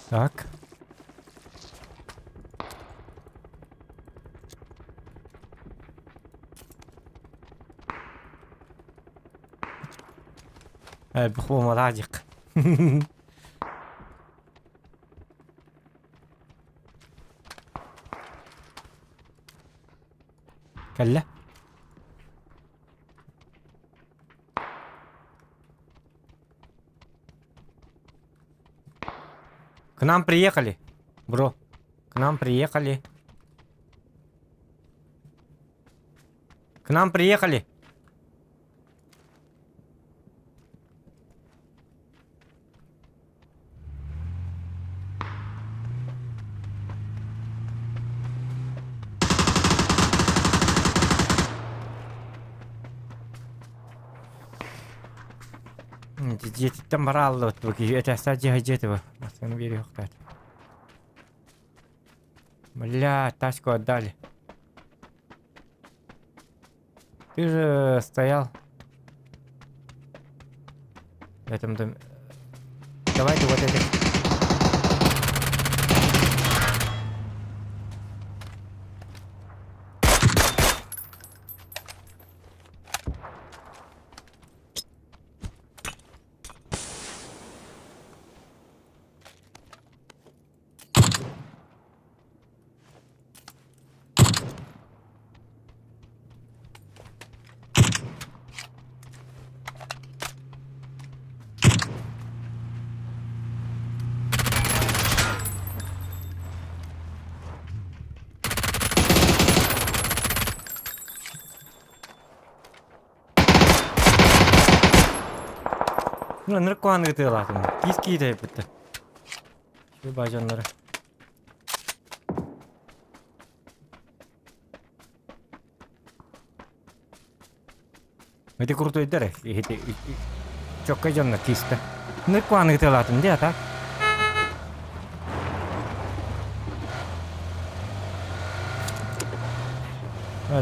Так. بخو مراجق. كلا. К нам приехали, бро. К нам приехали. К нам приехали. Дети там брал вот это стадия где-то. Он верил как. Бля, тачку отдали. Ты же стоял в этом доме. Давай ты вот это. Bunları kuanı gıtılar. Kiski de yapıttı. Şu bacanları. Это крутой дерек. Это чокка жонна киста. Ну kuanı gıtılar. Где так?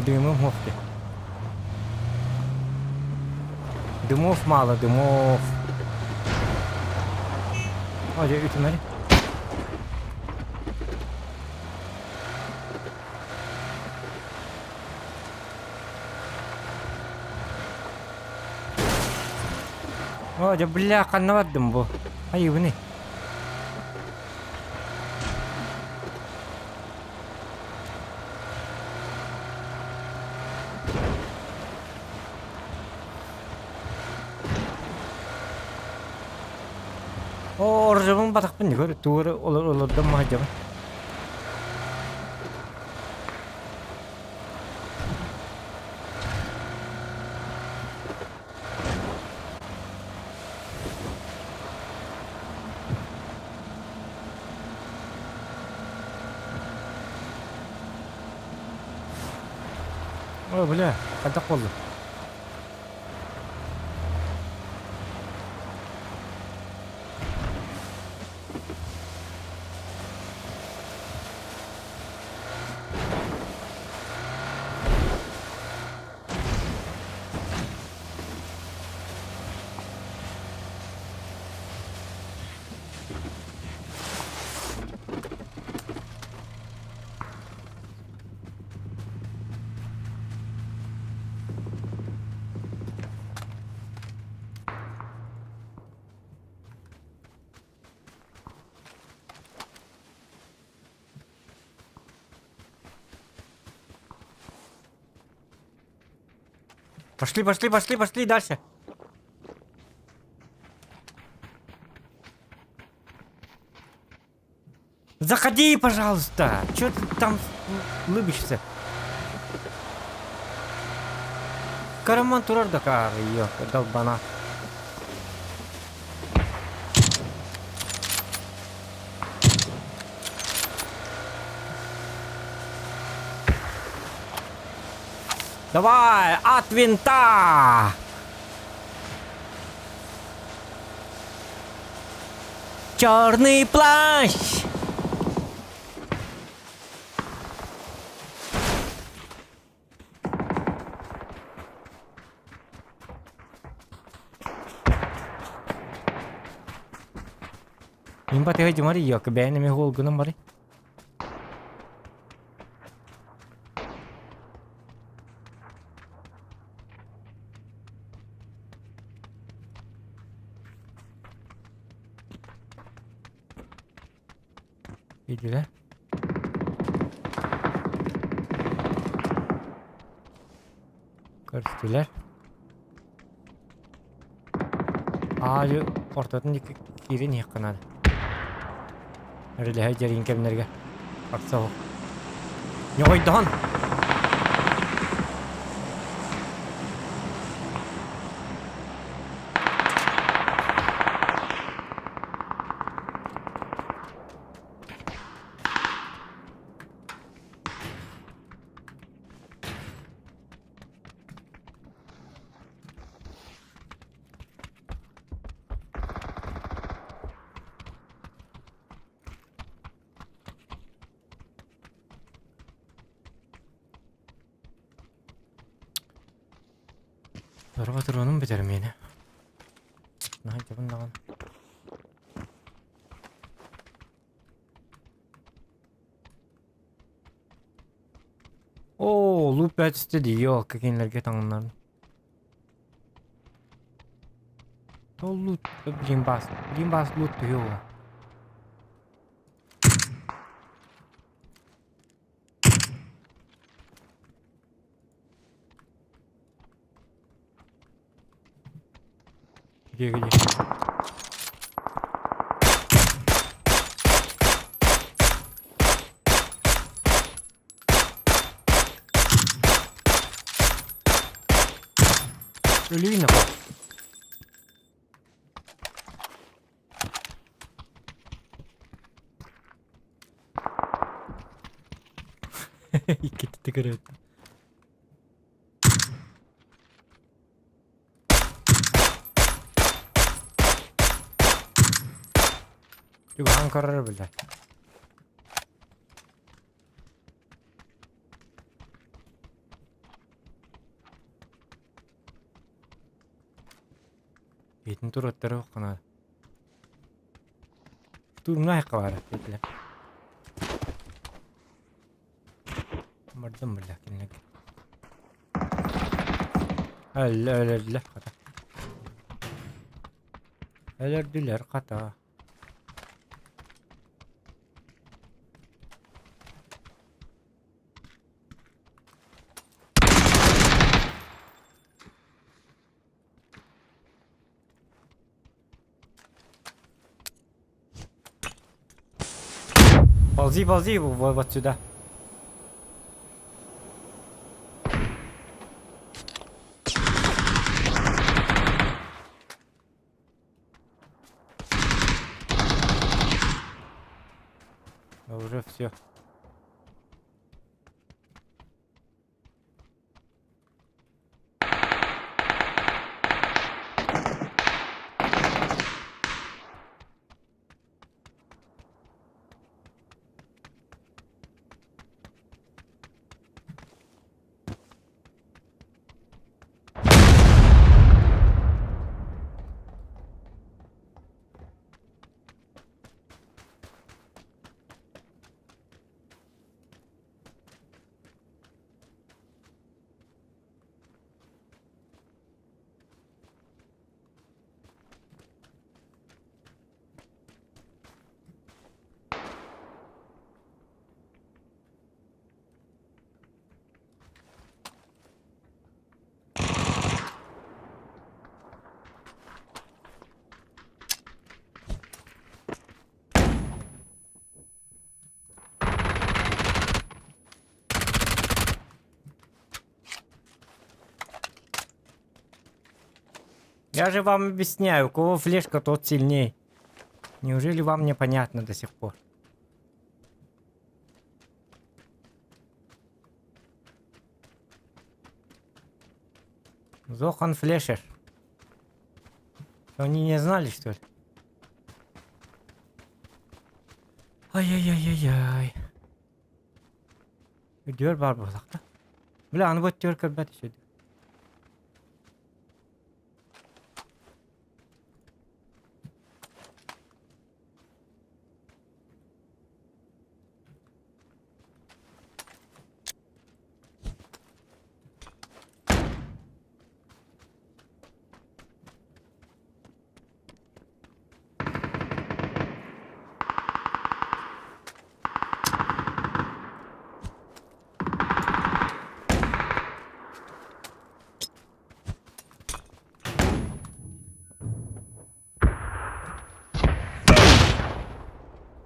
Дымов мовки. Дымов мало, дымов. Hadi ütümleri. Hadi bляха anlamadım bu. Hayır bu ne? Orjabın batakpın ne gör. Tuğur olurdan mahacabın. О, бля, кадак болду. Пошли дальше. Заходи, пожалуйста. Чё ты там улыбишься? Караман турар да кар, её, долбана. Давай, от винта! Черный плащ! Им патэ хэдэ мари ёк бэйнэ мэ хол гэнэ мари. Иди. Көрсүлөр. Аю ортотун кирин якынады. Әрелі жерін кемнерге. Бақса ол. Не қойдығын? Дорога тұрғаным бітер мені. Нағай бұндаған. О, луп әтістеді, ел, кекенлерге таңынларын. Ол лут, білін бас лут тұйыл. Где? Львина. Икки тигрет. Juga angker bela. Bетін тұраттары оқына. Тұрмына айқы бары, бетілі. Мұрдым біля, кенлігі. Әлі қата. Әлірділер қата. Ползи, ползи вот сюда. Уже все. Я же вам объясняю, у кого флешка, тот сильней. Неужели вам непонятно до сих пор? Зохан Флешер. Они не знали, что ли? Ай-яй-яй-яй-яй. Gidiyor var bu uzakta. Bile anı bot diyor kırbat işedi.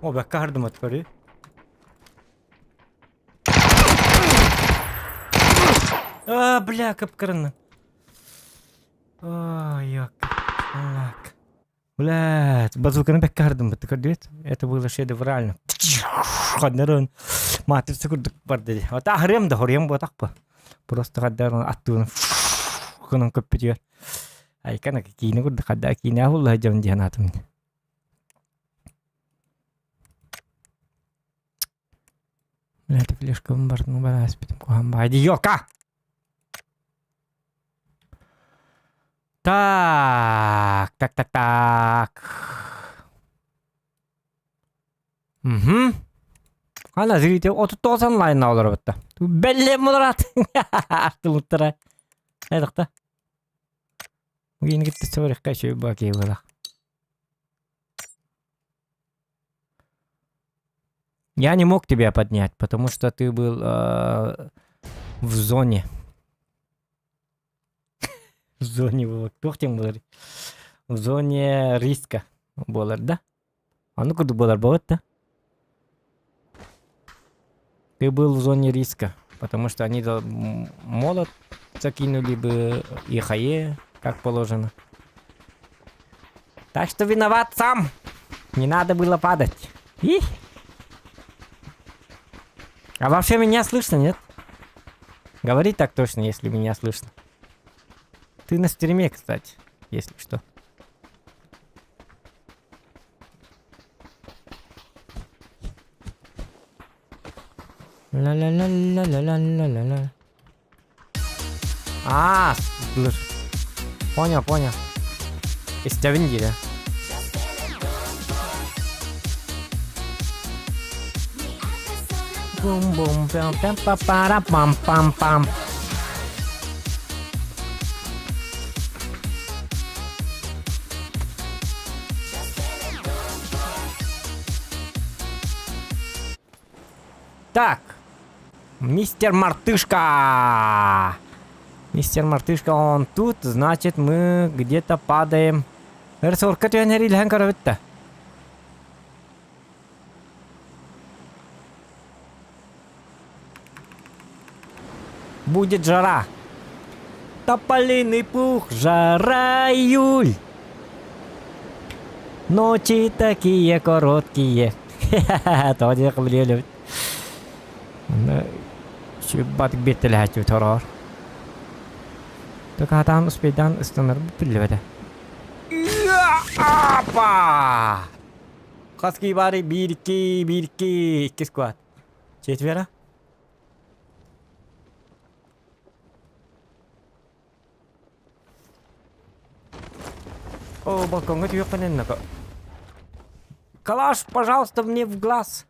О, бәкка хардым отпары. Бля, капкарны. Як. Так. Блядь, базуканы бәкка хардым бітті көрдет. Это было шедеврально. Қаднарын. Матрица күрдік бар деді. Вот ахрем да хорем ботақ па. Просто қаднарын аттуын. Қынан көп бітер. Айкана кейіні күрді қадда кейіні ахулла жауын дейін атым. Блядь, флешка в борту барас, потом кухамба. Иди, ёлка! Так. Угу. Ана зритель, от тоз онлайн алыр бітті. Бәлем мұлырат. Артылыттыра. Айдықта. Үйін кетті сөрекқа шөй бақей болақ. Я не мог тебя поднять, потому что ты был в зоне. В зоне было. Кто тем был? В зоне риска. Болар, да? А ну куда болар будет, да? Ты был в зоне риска, потому что они молот закинули бы и хае, как положено. Так что виноват сам. Не надо было падать. И? А вообще меня слышно, нет? Говори так точно, если меня слышно. Ты на стриме, кстати, если что. Ла-ла-ла-ла-ла-ла-ла-ла. Слышь. Понял. Из тебя виндили. Бум-бум, пам-пам-пам-пам-пам. Так, мистер Мартышка. Мистер Мартышка, он тут, значит, мы где-то падаем. будет жара. Тополиный пух, жара, июль. Ночи такие короткие. Тоже блин. Şubat bittiler haçı torar. Tıkadan uspeydan ıslanır bu pillevede. Apa! Kaski bari 1-2 squad. Четверо. О, балкон, это понятно. Калаш, пожалуйста, мне в глаз.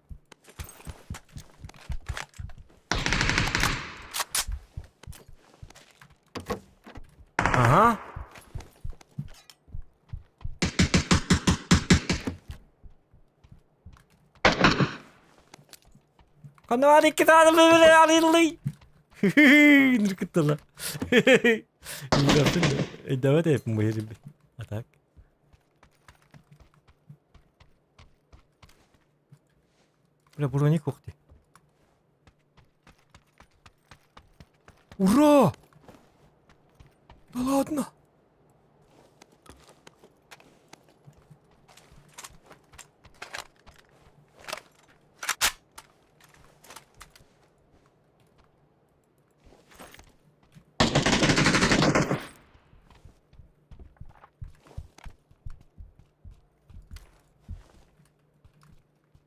Ага. Канали кидали алили. Ныркыттыла. Давай да yapın bu herifi. Atak. Бля, броник, ух ты. Ура! Да ладно!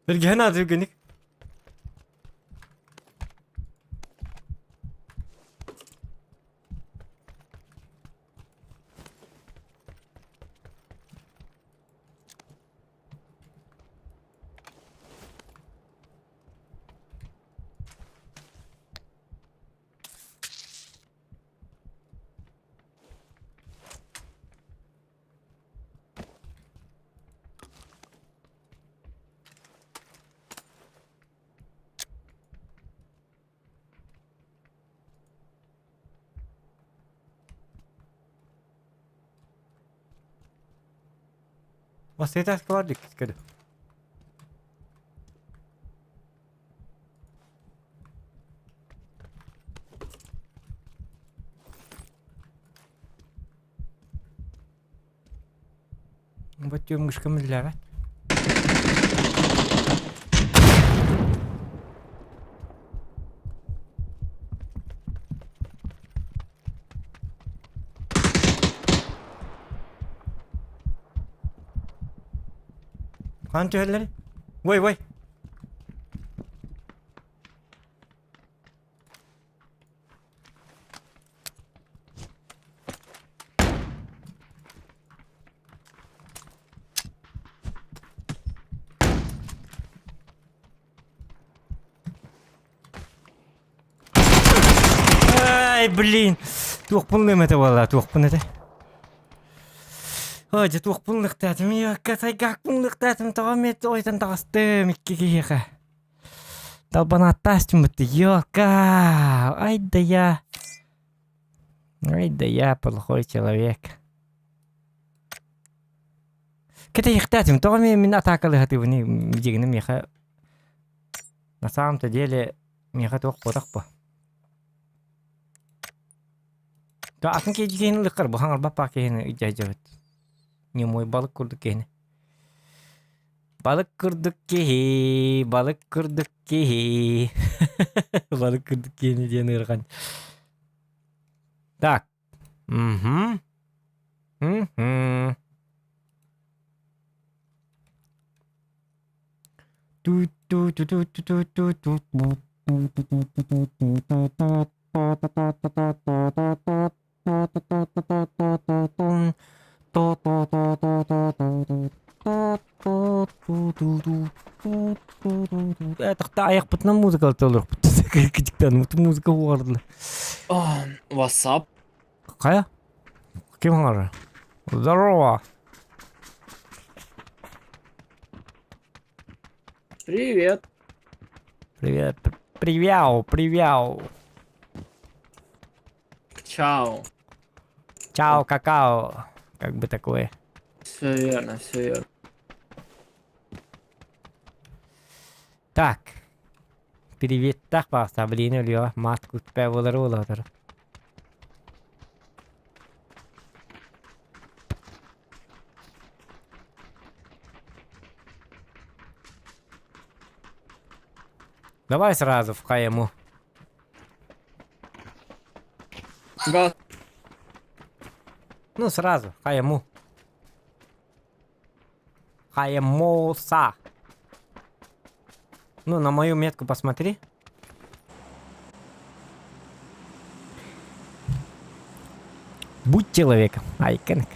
رجعنا هذا يقولك وصيتها كوردك كده بتيوم مش كمل اللعبة Kanka elleri. Vay vay. Ай, блин. Tuhpunluyum ete vallahi tuhpun ete. Hadi tuhpunluk dedim ya. Katay gakpunluk dedim. Tamam et oydan dağıstım. İki kiyaka. Dalbana attastım bitti. Yok. Ай да я. Ай да я плохой человек. كده يختاتم طبعا من أتاك اللي هتبني مجينا ميخا نصام تديلي ميخا توقف تقبه تو أصلا كي جينا اللي قربه هنغر بابا كي هنا إجاجبت نيموي balık kurduk ki balık kurduk ki balık kurduk ki balık kurduk ki diye nırgan так угу угу Тахта аяқ бытынан музыка толық бітті кітіктен музыка орды Ватсап. қая? Кем аңғары? Здорово! Привет. Привет, привяу, привяу. Чао. Чао, какао. Как бы такое. Все верно, все верно. Так. Привет, так бақса, блин, өліға, мат күтпәй олары оладыр. Давай сразу в КМУ. Газ. Ну, сразу, КМУ. КМУСа. Ну, на мою метку посмотри. Будь человеком, Айкенг.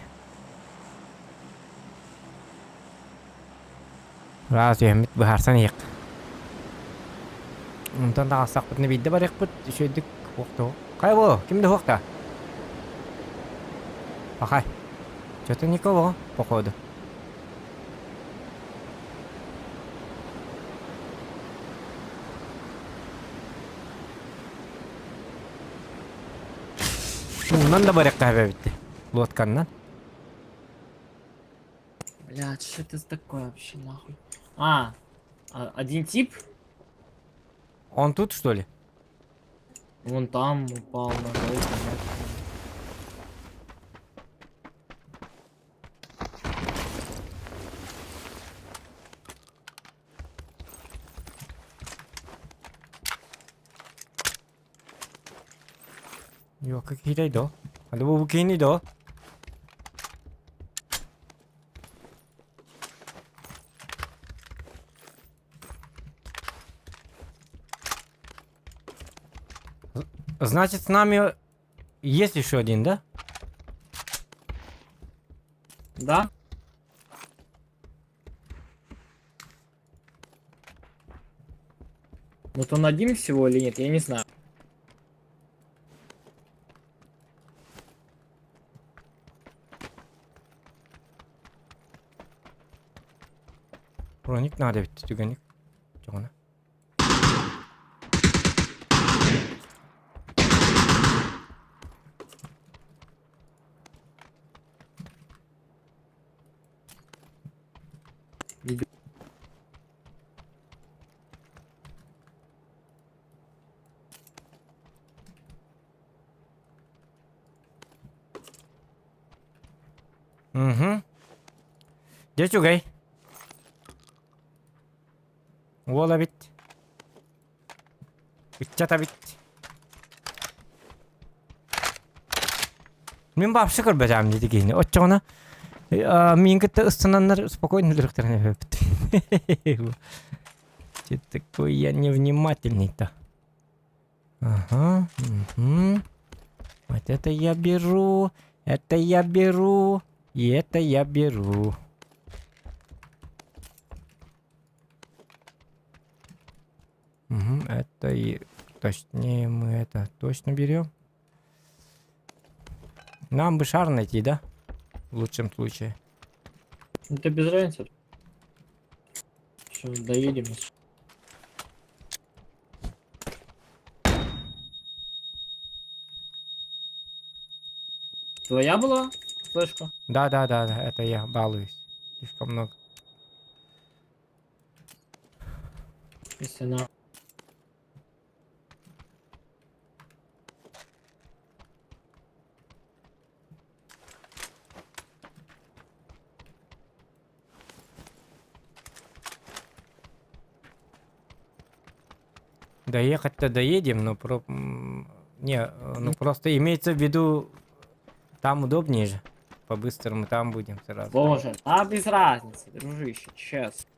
Разве я бахарсан ек? Онтан да асақ бұтны бейді бар ек бұт, шөйдік оқты. Қай бұл? Кімді оқты? Пахай. Что-то никого, походу. Унан да бар ек қайбе бітті. Лотканнан. Блядь, что это такое вообще, нахуй? Один тип? Он тут, что ли? Вон там упал на голову. Yok, hileydi o. Hadi bu bikiniydi o. Значит, с нами есть еще один, да? Да? Вот он один всего или нет, я не знаю. Броник надо ведь, тюганик. Чего она? Угу. Где тюгай? Вола бит. Итчата бит. Мен вообще көрбәдәм диде гейне. Отчона. Мен китте станнар спокойно директорны бит. Че такой я невнимательный-то. Ага. Угу. Вот это я беру. Это я беру. И это я беру. Угу, это и... Точнее, мы это точно берем. Нам бы шар найти, да? В лучшем случае. Это без разницы. Все, доедем. Твоя была флешка? Да, это я балуюсь. Слишком много. Если она... Доехать-то доедем, но не, ну просто имеется в виду, там удобнее же. По-быстрому там будем сразу. Боже, без разницы, дружище, честно.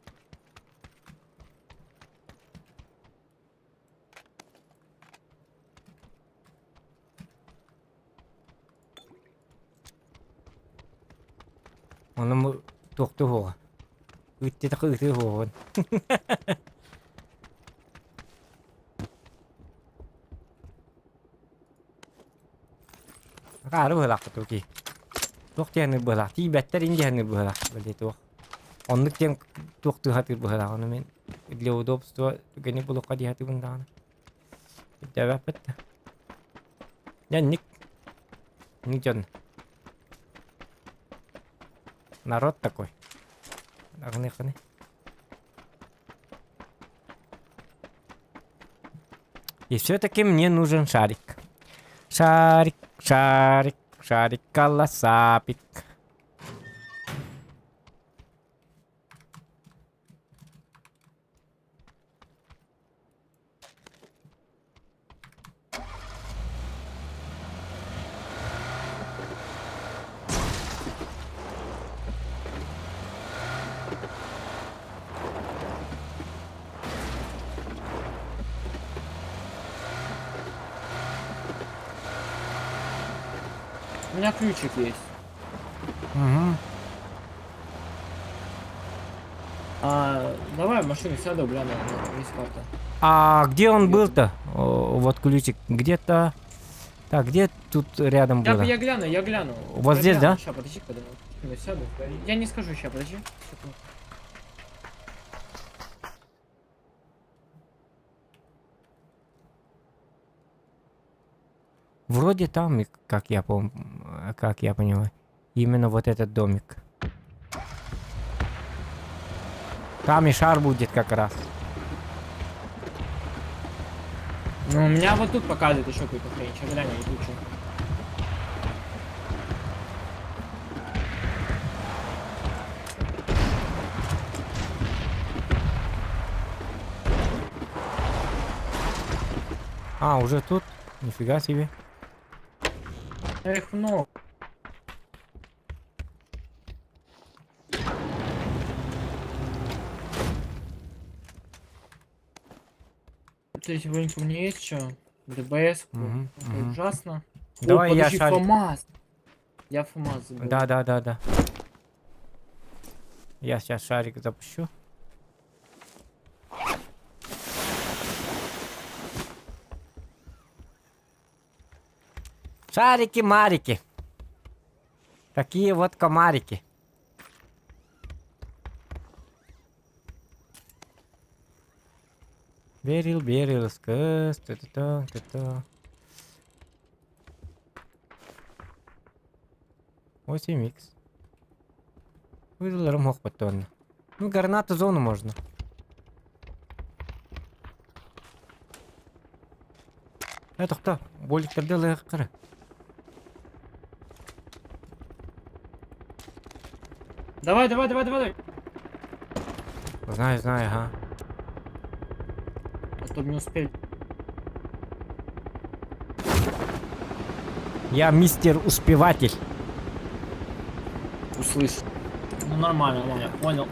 Он ему тух-тух. Ты такой тух. Кару хелак туки. Тух тен была. Ти беттер инде хен была. Бели тух. Он тем тух ту хатыр была. Он мен для удобства гени було кади хаты бундан. Давай петта. Я ник. Ничон. Народ такой. Агны ханы. И все-таки мне нужен шарик. Шарик, шарик, шарик, колосапик. У меня ключик есть. Угу. Давай в машину сяду, гляну, вот есть карта. А где он был-то? О, вот ключик. Где-то... Так, где тут рядом было? Я гляну. Вот здесь, да? Сейчас, подожди, когда я сяду. Я не скажу сейчас, подожди. Секунду. Вроде там, как я помню, как я понимаю. Именно вот этот домик. Там и шар будет как раз. Ну, у меня вот тут показывает еще какую-то хрень. Сейчас глянь, я иду, что. А, уже тут? Нифига себе. Их много. То есть вроде у меня есть что? ДБС. Мгм, Это мгм. ужасно. Давай О, я подожди, шарик. ФАМАС. Я ФАМАС забыл. Да. Я сейчас шарик запущу. Шарики-марики. Такие вот комарики. Берил, скэс, та-та-та. 8х. Выдал мог потом. Ну, гранату зону можно. Это кто? Болик делает кары. Давай. Знаю, ага. А то не успели. Я мистер успеватель. Услышь. Ну нормально, понял.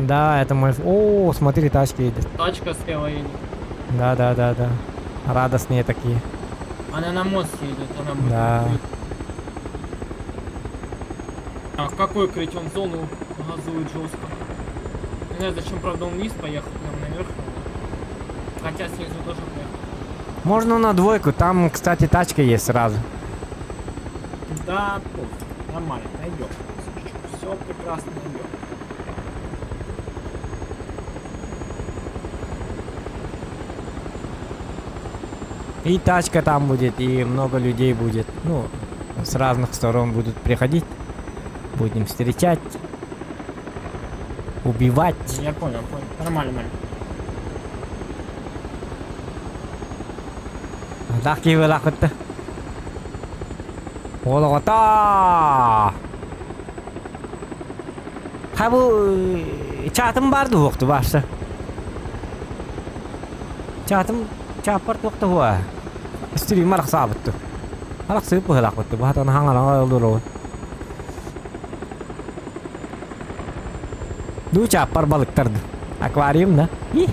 Да, это мой... О, смотри, тачка едет. Тачка слева едет. Да. Радостные такие. Она на мост едет, она будет. Да. А какой крыть, он зону газует жестко. Не знаю, зачем, правда, он вниз поехал, прям наверх. Хотя снизу тоже поехал. Можно на двойку, там, кстати, тачка есть сразу. Да, пофиг, нормально, найдем. Все прекрасно найдем. И тачка там будет, и много людей будет. Ну, с разных сторон будут приходить. Будем встречать. Убивать. Я понял. Нормально. Лаки вы лахотта. Олота. Хабу чатым барды вақты башы. Чатым чапарт вақты хуа. Стрим арық сабытты. Арық сыйып бұғылақ бұтты. Бұғатаны хаңалаға олдыру. Ду чапар балықтарды. Аквариум, да? И.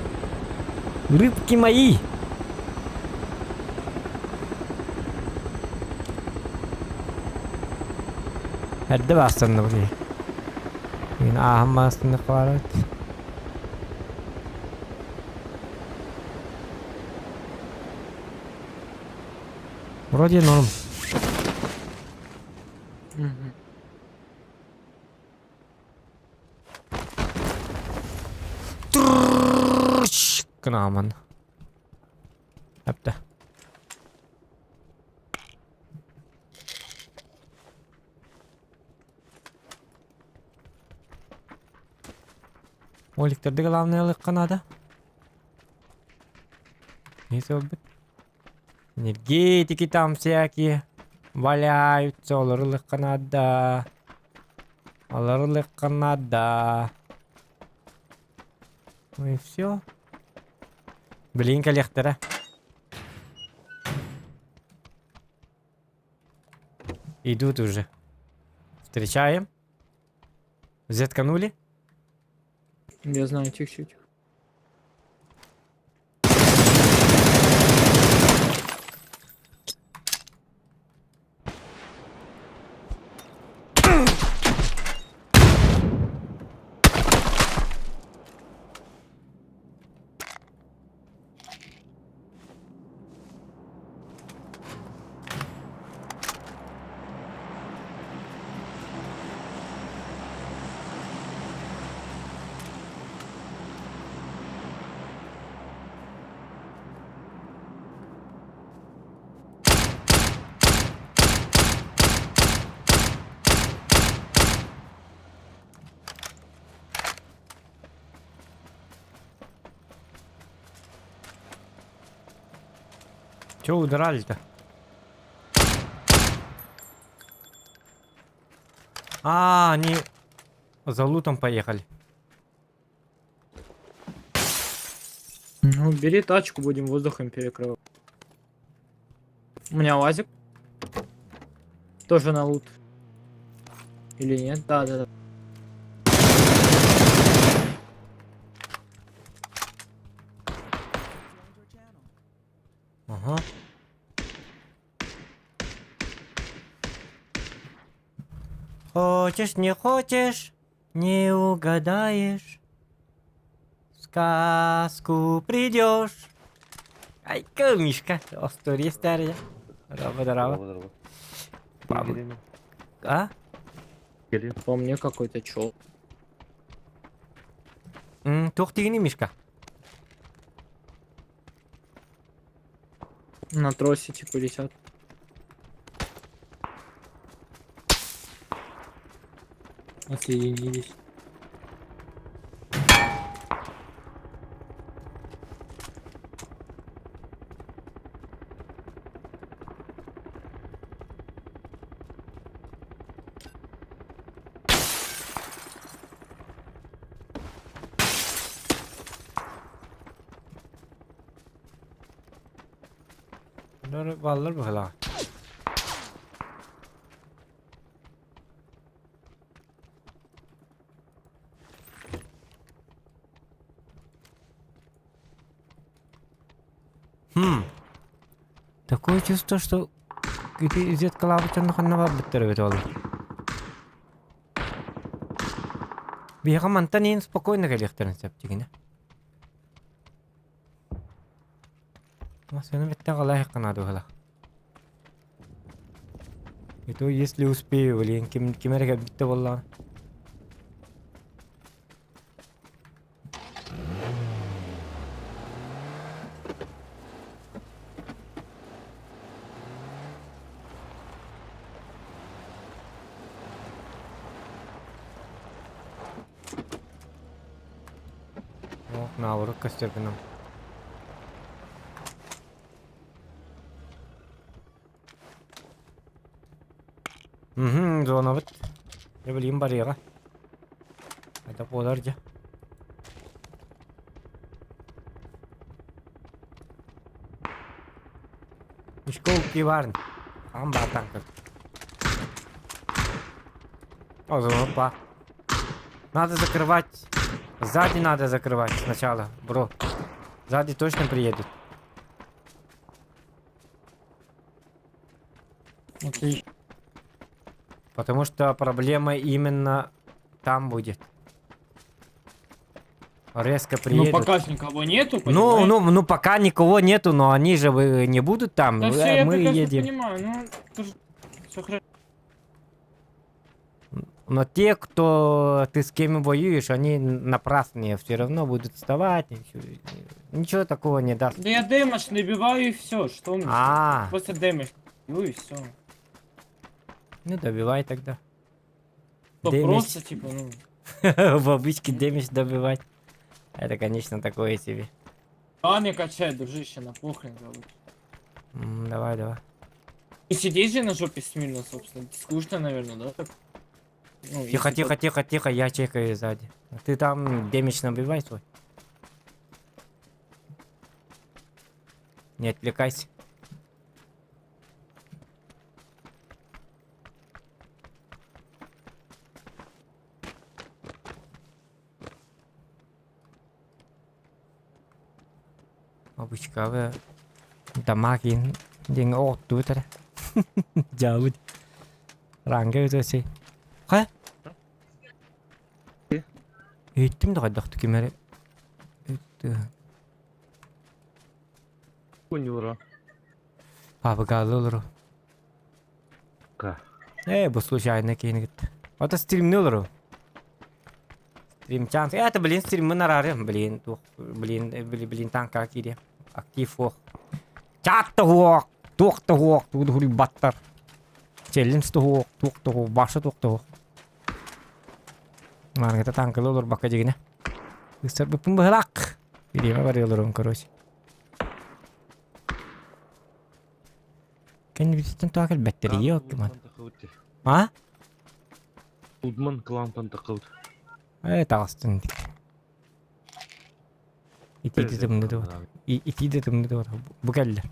Рыбки мои. Hadi bastırdı burayı. Yine ahım bastırdı kuvarat. Вроде норм. Кнаман. Әпті. Оликтерді главный ылық қанады. Энергетики там всякие валяются. Оларлык Канада. Оларлык Канада. Ну и все. Блин, коллектора. Идут уже. Встречаем. Затканули. Я знаю, чуть-чуть. Чё удрали-то? А, они за лутом поехали. Ну, бери тачку, будем воздухом перекрывать. У меня УАЗик. Тоже на лут. Или нет? Да, да, да. Ага. Хочешь, не хочешь, не угадаешь. В сказку придешь. Ай, камишка. Остори старая. Здорово, здорово. Бабу. А? По мне какой-то чел. Тух ты не мишка. На тросе типа летят. Отсоединились. Vallar bu hala. Такое чувство, что где-то калабыча наханава биттербет ол. Биха мантанин спокойно галехтерин септигине. Масына битте галах канаду hala. И то если успею, блин, кимерга битте болла. О, на урок костерпином. Зона бит. Я bileyim barıyaga. Hadi bolarca. Мешковки варн. Там батанка. О, зона. Надо закрывать. Сзади надо закрывать сначала, бро. Сзади точно приедут. Отлично. Потому что проблема именно там будет. Резко приедут. Ну пока ж никого нету, Ну, понимаешь? ну, пока никого нету, но они же не будут там. Да все, я Мы прекрасно едем. понимаю, ну, тоже все хорошо. Но те, кто ты с кем воюешь, они напрасные все равно будут вставать. Ничего такого не даст. Да я дэмэдж набиваю и все, что мне? А, Просто дэмэдж, ну и все. ну добивай тогда. То Дэмэдж. просто типа, ну. В обычке дэмидж добивать. Это, конечно, такое себе. Ладно, качай, дружище, на похрен, короче. Давай, давай. И сидеть же на жопе смирно, собственно. Скучно, наверное, да? Так? Ну, Тихо, если тихо, так- тихо, тихо, я чекаю сзади. Ты там демидж набивай свой. Не отвлекайся. Обычкавы дамагин ден отту тара. Жабыд. Ранга өтөсей. Ха? Эйттим да кайдакты кемере. Кунюра. Папагалы олору. Ка. Бу случайно кейін кетті. Это стрим не олору. Стрим чанс. Это, блин, стрим мы нарары. Блин, тух. Блин, танка киде. Актив ох. Чатты ох. Тухты ох. Туды хули баттар. Челленджті ох. Тухты ох. Башы тухты ох. Маргета танкалы олор бака жегіне. Үстер бұпын бұғылақ. Биреме бар олорун, короче. Кен битен туакел бәттері yok ki man. Ha? Удман клантан такылд. Тағыстын. Ити де тымды да бар. Ити де тымды да бар. Бұ кәлі.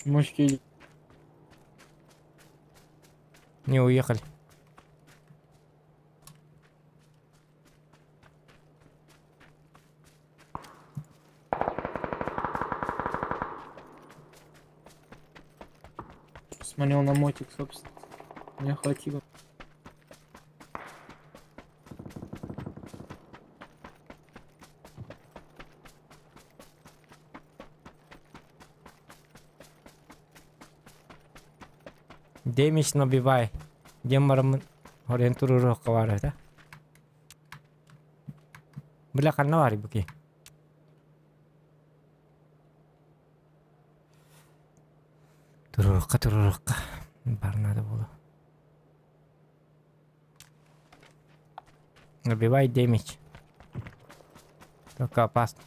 Мужики, Не уехали. смотрел на мотик, собственно. Мне хватило. Демидж набивай. Демарым ориентуру кавар да? Бля канна бар буки. Турурукка. Бар надо было. Набивай демидж. Только опасно.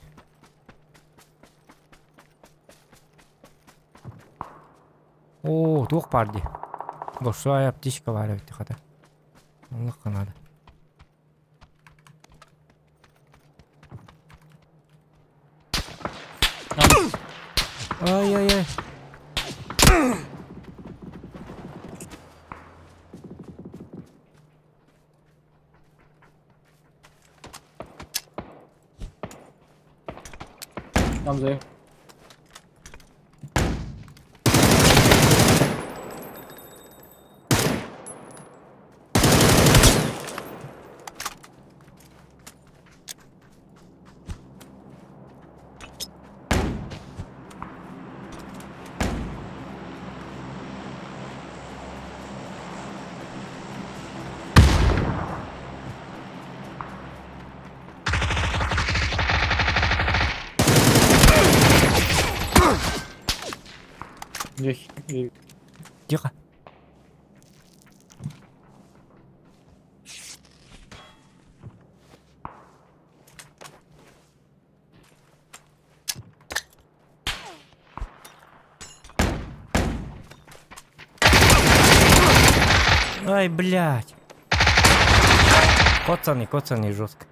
О, тух парди. Большая птичка варит хата. Легко надо. Ай-яй-яй. Там заехал. Тихо. Ай, блядь. Коцаный жестко.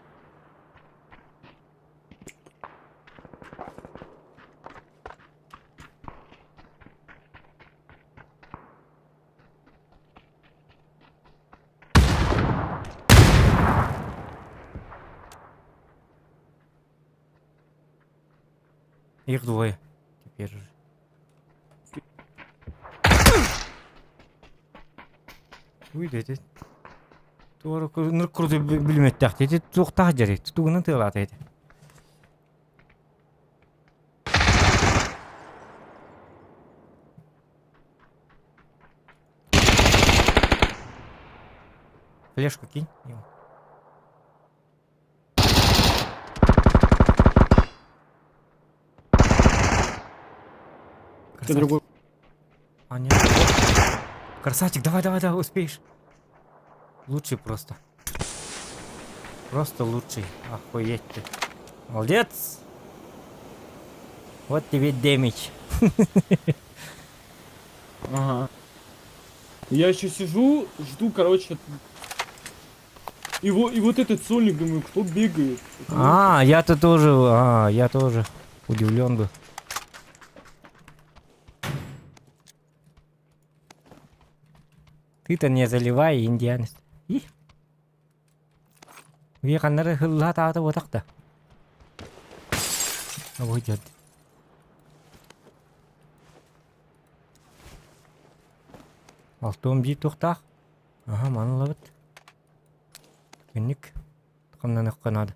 Их двое. Теперь же. Уйдете. Туары курды билметтак деди. Туктак жарык. Тугунан тыылат эти. Флешку кинь. Ты другой. А, нет. Красавчик, давай, успеешь. Лучше просто. просто лучший. Охуеть ты. Молодец. Вот тебе дэмидж. Ага. Я еще сижу, жду, короче. И вот этот сольник, думаю, кто бегает? Я-то тоже, я тоже удивлен был. Ты-то не заливай, индианец. И. Веканнары хылла тааты отакта. Выйдет. Алтом бит тухтах. Ага, манылабыт. Кенник. Тукамнан ыкканады.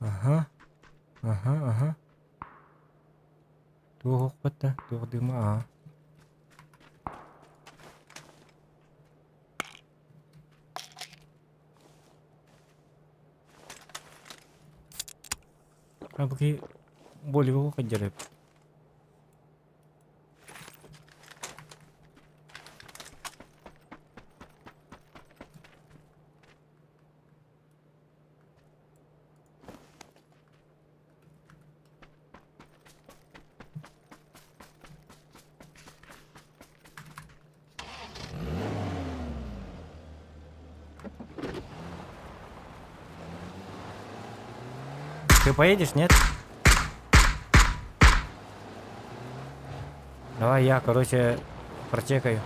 Ага. Тух укпатта, тух дыма, Абги более каджарып. Ты поедешь, нет? Давай я, короче, прочекаю.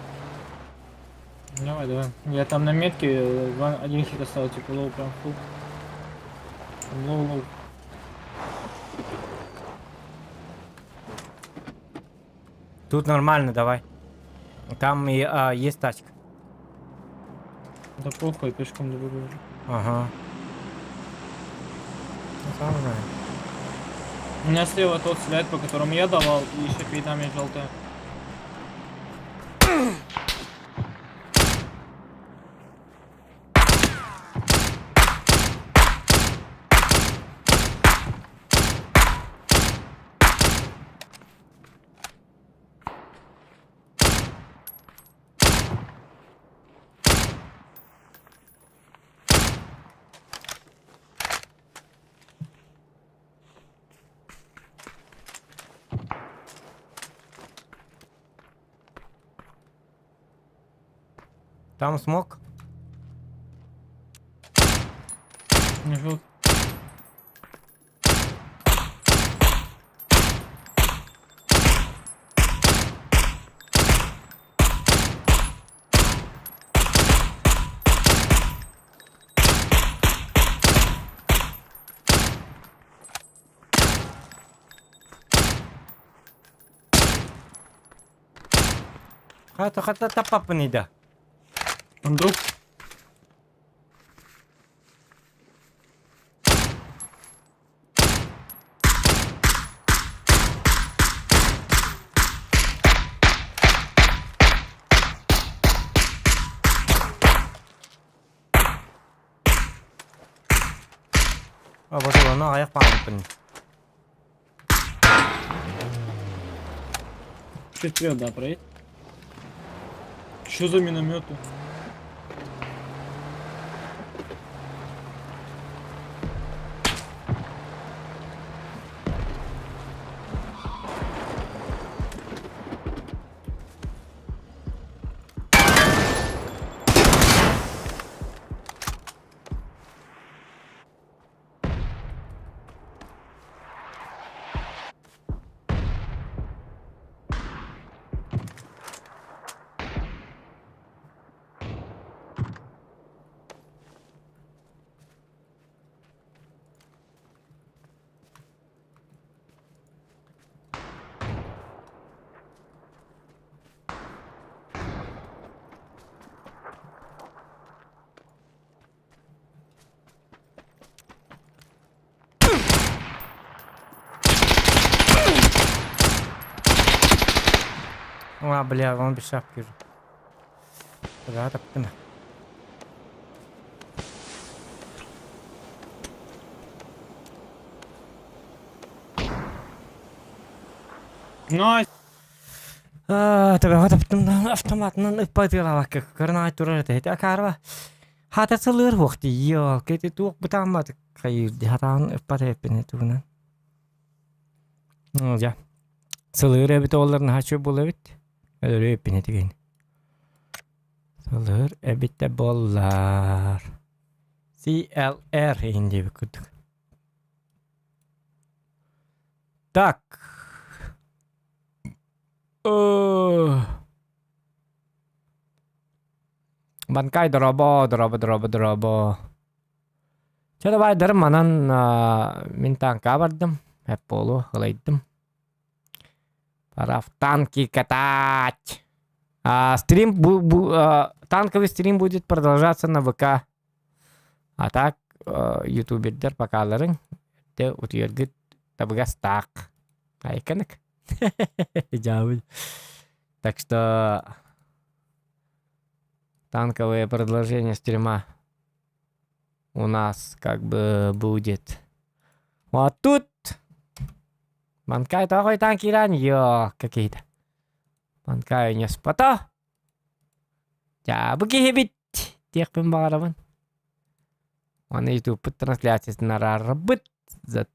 Давай. Я там на метке один хит оставил, типа лоу прям фул. Лоу. Тут нормально, давай. Там и есть тачка. Да похуй, пешком добегу. Ага. Ну, сам знаю. У меня слева тот стреляет, по которому я давал, и еще перед нами желтая. Там смог. Не жел. Хата тапапанида. Там друг. Вот оно, аяк памятник. Чуть вперед, да, проедь. Что за минометы? Бля, он без шапки же. Да, так ты. Найс! Тебе вот автомат, ну, пойдила, как карнай туры, это карва. Hata sılır vakti yok. Kete tuğuk bıtanmadık. Hayır, hatan ıpat hepini tuğunan. Ya. Sılır ebit oğullarını haçı bol ebit. Öyle hepini tigin. Sılır ebit de bollar. CLR indi bir kuduk. Так. Банкай дробо. Çada baydarım manan mintan kabardım. Hep bolu hılaydım. Paraf танки катать. Стрим, танковый стрим будет продолжаться на ВК. А так, ютубердер покаларын. Те утuyurgit табыгас так. Айканык. Жабыл. Так что танковое продолжение стрима у нас как бы будет. Вот тут. Банкай такой танки ранее какие-то. Банкай не спото. Я быгибит. Тех пимбараван. Он YouTube трансляции на работ. Зато